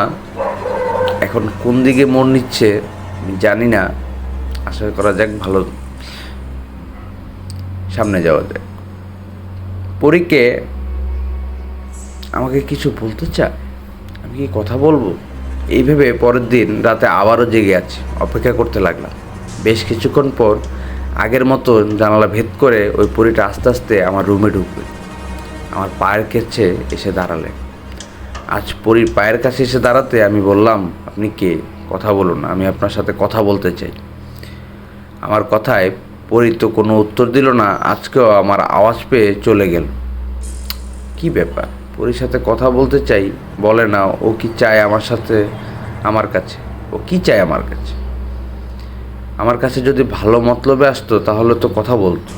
এখন কোন দিকে মোড় নিচ্ছে আমি জানি না। আশা করা যাক ভালো সামনে যাওয়া যাক। পরীকে আমাকে কিছু বলতে চায়, আমি কি কথা বলবো? এই ভেবে পরের দিন রাতে আবারও জেগে আছি, অপেক্ষা করতে লাগলাম। বেশ কিছুক্ষণ পর আগের মতো জানালা ভেদ করে ওই পরীটা আস্তে আস্তে আমার রুমে ঢুকবে। আমার পায়ের কাছে এসে দাঁড়ালে। আজ পরীর পায়ের কাছে এসে দাঁড়াতে আমি বললাম, আপনি কে? কথা বলুন, আমি আপনার সাথে কথা বলতে চাই। আমার কথায় পরী তো কোনো উত্তর দিল না, আজকেও আমার আওয়াজ পেয়ে চলে গেল। কি ব্যাপার? পরীর সাথে কথা বলতে চাই, বলে না। ও কি চায় আমার সাথে? আমার কাছে ও কি চায় আমার কাছে? আমার কাছে যদি ভালো মতলবে আসতো তাহলে তো কথা বলতো।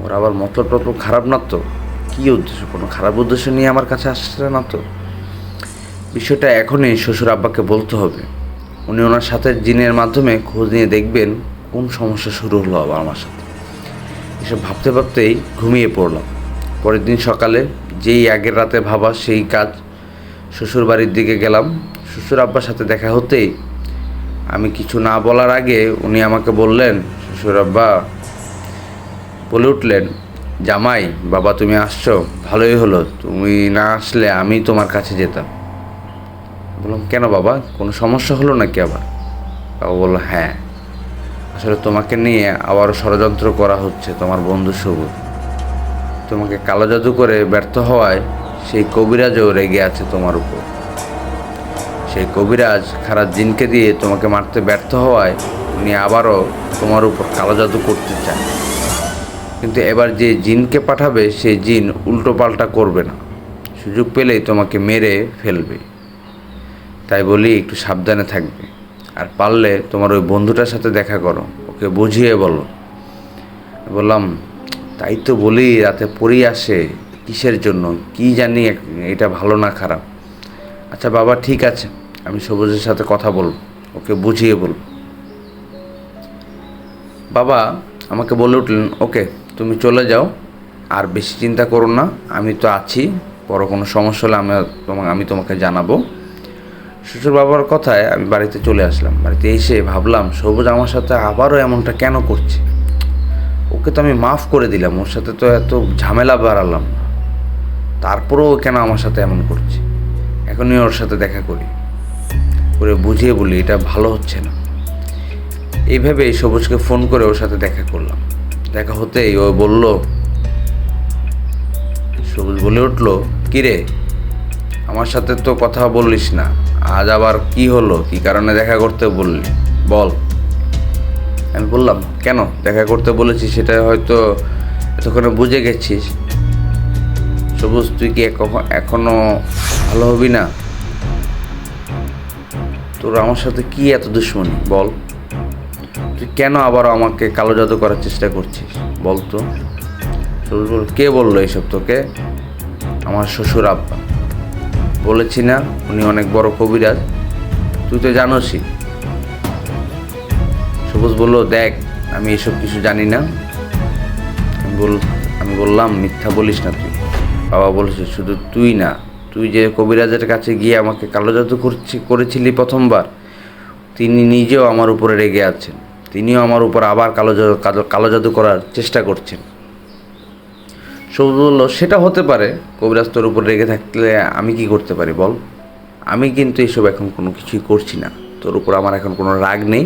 ওর আবার মতলব টতলব খারাপ না তো? কী উদ্দেশ্য? কোনো খারাপ উদ্দেশ্য নিয়ে আমার কাছে আসছে না তো? বিষয়টা এখনই শ্বশুর আব্বাকে বলতে হবে। উনি ওনার সাথে জিনের মাধ্যমে খোঁজ নিয়ে দেখবেন কোন সমস্যা শুরু হলো আবার আমার সাথে। এসব ভাবতে ভাবতেই ঘুমিয়ে পড়লাম। পরের দিন সকালে যেই আগের রাতে ভাবা সেই কাজ, শ্বশুর বাড়ির দিকে গেলাম। শ্বশুর আব্বার সাথে দেখা হতেই আমি কিছু না বলার আগে উনি আমাকে বললেন, শ্বশুর আব্বা বলে উঠলেন, জামাই বাবা তুমি আসছো, ভালোই হলো। তুমি না আসলে আমি তোমার কাছে যেতাম। বললাম, কেন বাবা, কোনো সমস্যা হলো নাকি আবার? বাবা বললো, হ্যাঁ, আসলে তোমাকে নিয়ে আবারও ষড়যন্ত্র করা হচ্ছে। তোমার বন্ধু সবুজ তোমাকে কালো জাদু করে ব্যর্থ হওয়ায় সেই কবিরাজও রেগে আছে তোমার উপর। সেই কবিরাজ খারাপ জিনকে দিয়ে তোমাকে মারতে ব্যর্থ হওয়ায় উনি আবারও তোমার উপর কালো জাদু করতে চায়। কিন্তু এবার যে জিনকে পাঠাবে সেই জিন উল্টো পাল্টা করবে না, সুযোগ পেলেই তোমাকে মেরে ফেলবে। তাই বলি একটু সাবধানে থাকবে, আর পারলে তোমার ওই বন্ধুটার সাথে দেখা করো, ওকে বুঝিয়ে বলো। বললাম, তাই তো বলি, রাতে পড়ি আসে কিসের জন্য কি জানি, এটা ভালো না খারাপ। আচ্ছা বাবা ঠিক আছে, আমি সবুজের সাথে কথা বলবো, ওকে বুঝিয়ে বলবো। বাবা আমাকে বলে উঠলেন, ওকে তুমি চলে যাও, আর বেশি চিন্তা করো না, আমি তো আছি, বড় কোনো সমস্যা হলে আমি তোমাকে জানাবো। শ্বশুর বাবার কথায় আমি বাড়িতে চলে আসলাম। বাড়িতে এসে ভাবলাম, সবুজ আমার সাথে আবারও এমনটা কেন করছে? ওকে তো আমি মাফ করে দিলাম, ওর সাথে তো এত ঝামেলা বাড়ালাম, তারপরেও কেন আমার সাথে এমন করছে? এখনই ওর সাথে দেখা করি, করে বুঝিয়ে বলি এটা ভালো হচ্ছে না। এইভাবে সবুজকে ফোন করে ওর সাথে দেখা করলাম। দেখা হতেই ও বলল, সবুজ বলে উঠল, কিরে আমার সাথে তো কথা বললিস না, আজ আবার কি হলো? কি কারণে দেখা করতে বললি বল। আমি বললাম, কেন দেখা করতে বলেছি সেটা হয়তো এতক্ষণে বুঝে গেছিস। সবুজ তুই কি এখনো ভালো হবি না? তোর আমার সাথে কি এত দুশ্মনী বল? তুই কেন আবার আমাকে কালো জাদু করার চেষ্টা করছিস বল তো? সবুজ বল, কে বললো এইসব তোকে? আমার শ্বশুর আব্বা। বলেছি না উনি অনেক বড় কবিরাজ, তুই তো জানোসই। সবুজ বলল, দেখ আমি এসব কিছু জানি না। আমি বললাম, মিথ্যা বলিস না তুই। বাবা বলেছে, শুধু তুই না, তুই যে কবিরাজের কাছে গিয়ে আমাকে কালো জাদু করেছিলি প্রথমবার, তিনি নিজেও আমার উপরে রেগে আছেন। তিনিও আমার উপর আবার কালো জাদু করার চেষ্টা করছেন। সবুজ বলল, সেটা হতে পারে, কবিরাজ তোর উপর রেগে থাকলে আমি কি করতে পারি বল? আমি কিন্তু এসব এখন কোনো কিছুই করছি না, তোর উপর আমার এখন কোনো রাগ নেই।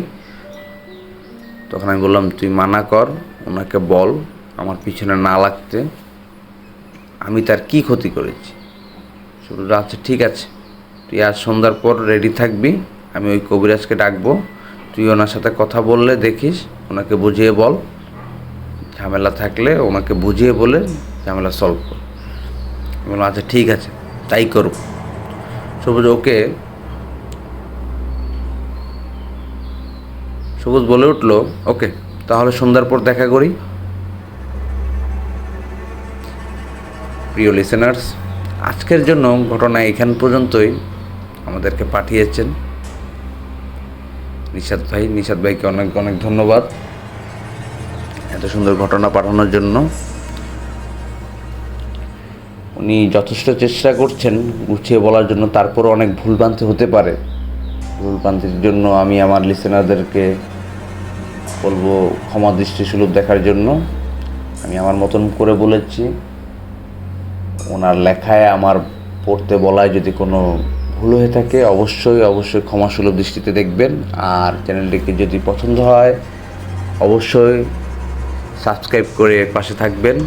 তখন আমি বললাম, তুই মানা কর, ওনাকে বল আমার পিছনে না লাগতে, আমি তার কি ক্ষতি করেছি। সবুজ, আচ্ছা ঠিক আছে, তুই আজ সন্ধ্যার পর রেডি থাকবি, আমি ওই কবিরাজকে ডাকবো, তুই ওনার সাথে কথা বললে দেখিস, ওনাকে বুঝিয়ে বল, ঝামেলা থাকলে ওনাকে বুঝিয়ে বলে ঝামেলা সলভ কর। আমি বললাম, আচ্ছা ঠিক আছে তাই করব। সবুজ বলে উঠল, ওকে তাহলে সন্ধ্যার পর দেখা করি। প্রিয় লিসেনার্স, আজকের জন্য ঘটনা এখান পর্যন্তই আমাদেরকে পাঠিয়েছেন। নিশাদ ভাইকে অনেক অনেক ধন্যবাদ এত সুন্দর ঘটনা পাঠানোর জন্য। উনি যথেষ্ট চেষ্টা করছেন গুছিয়ে বলার জন্য, তারপরও অনেক ভুলভ্রান্তি হতে পারে। ভুলভ্রান্তির জন্য আমি আমার লিসেনারদেরকে বলবো ক্ষমা দৃষ্টিস্বরূপ দেখার জন্য। আমি আমার মতন করে বলেছি। ওনার লেখায় আমার পড়তে বলায় যদি কোনো ভুল হয়ে থাকে অবশ্যই ক্ষমাসুলভ দৃষ্টিতে দেখবেন। আর চ্যানেলটিকে যদি পছন্দ হয় অবশ্যই সাবস্ক্রাইব করে পাশে থাকবেন।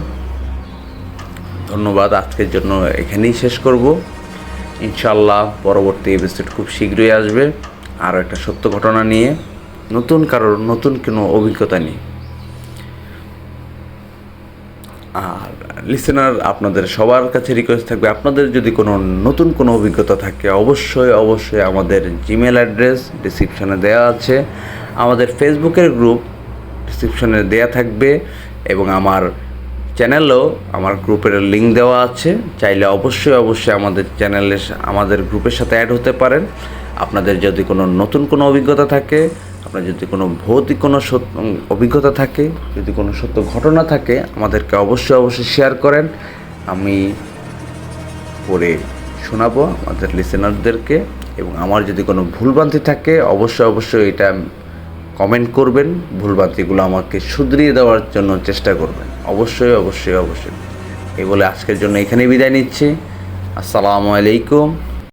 ধন্যবাদ। আজকের জন্য এখানেই শেষ করব। ইনশাআল্লাহ পরবর্তী এপিসোড খুব শীঘ্রই আসবে আরও একটা সত্য ঘটনা নিয়ে, নতুন কোনো অভিজ্ঞতা নিয়ে। আর লিসেনার আপনাদের সবার কাছে রিকোয়েস্ট থাকবে, আপনাদের যদি কোনো নতুন কোনো অভিজ্ঞতা থাকে অবশ্যই আমাদের জিমেল অ্যাড্রেস ডিসক্রিপশানে দেওয়া আছে, আমাদের ফেসবুকের গ্রুপ ডিসক্রিপশানে দেওয়া থাকবে, এবং আমার চ্যানেলেও আমার গ্রুপের লিঙ্ক দেওয়া আছে। চাইলে অবশ্যই আমাদের গ্রুপের সাথে অ্যাড হতে পারেন। আপনাদের যদি কোনো নতুন কোনো অভিজ্ঞতা থাকে, আপনার যদি কোনো ভৌতিক কোনো অভিজ্ঞতা থাকে, যদি কোনো সত্য ঘটনা থাকে, আমাদেরকে অবশ্যই শেয়ার করেন। আমি পড়ে শোনাবো আমাদের লিসেনারদেরকে। এবং আমার যদি কোনো ভুলভ্রান্তি থাকে অবশ্যই এটা কমেন্ট করবেন। ভুলভ্রান্তিগুলো আমাকে শুধরিয়ে দেওয়ার জন্য চেষ্টা করবেন। অবশ্যই। এই বলে আজকের জন্য এখানেই বিদায় নিচ্ছি। আসসালামু আলাইকুম।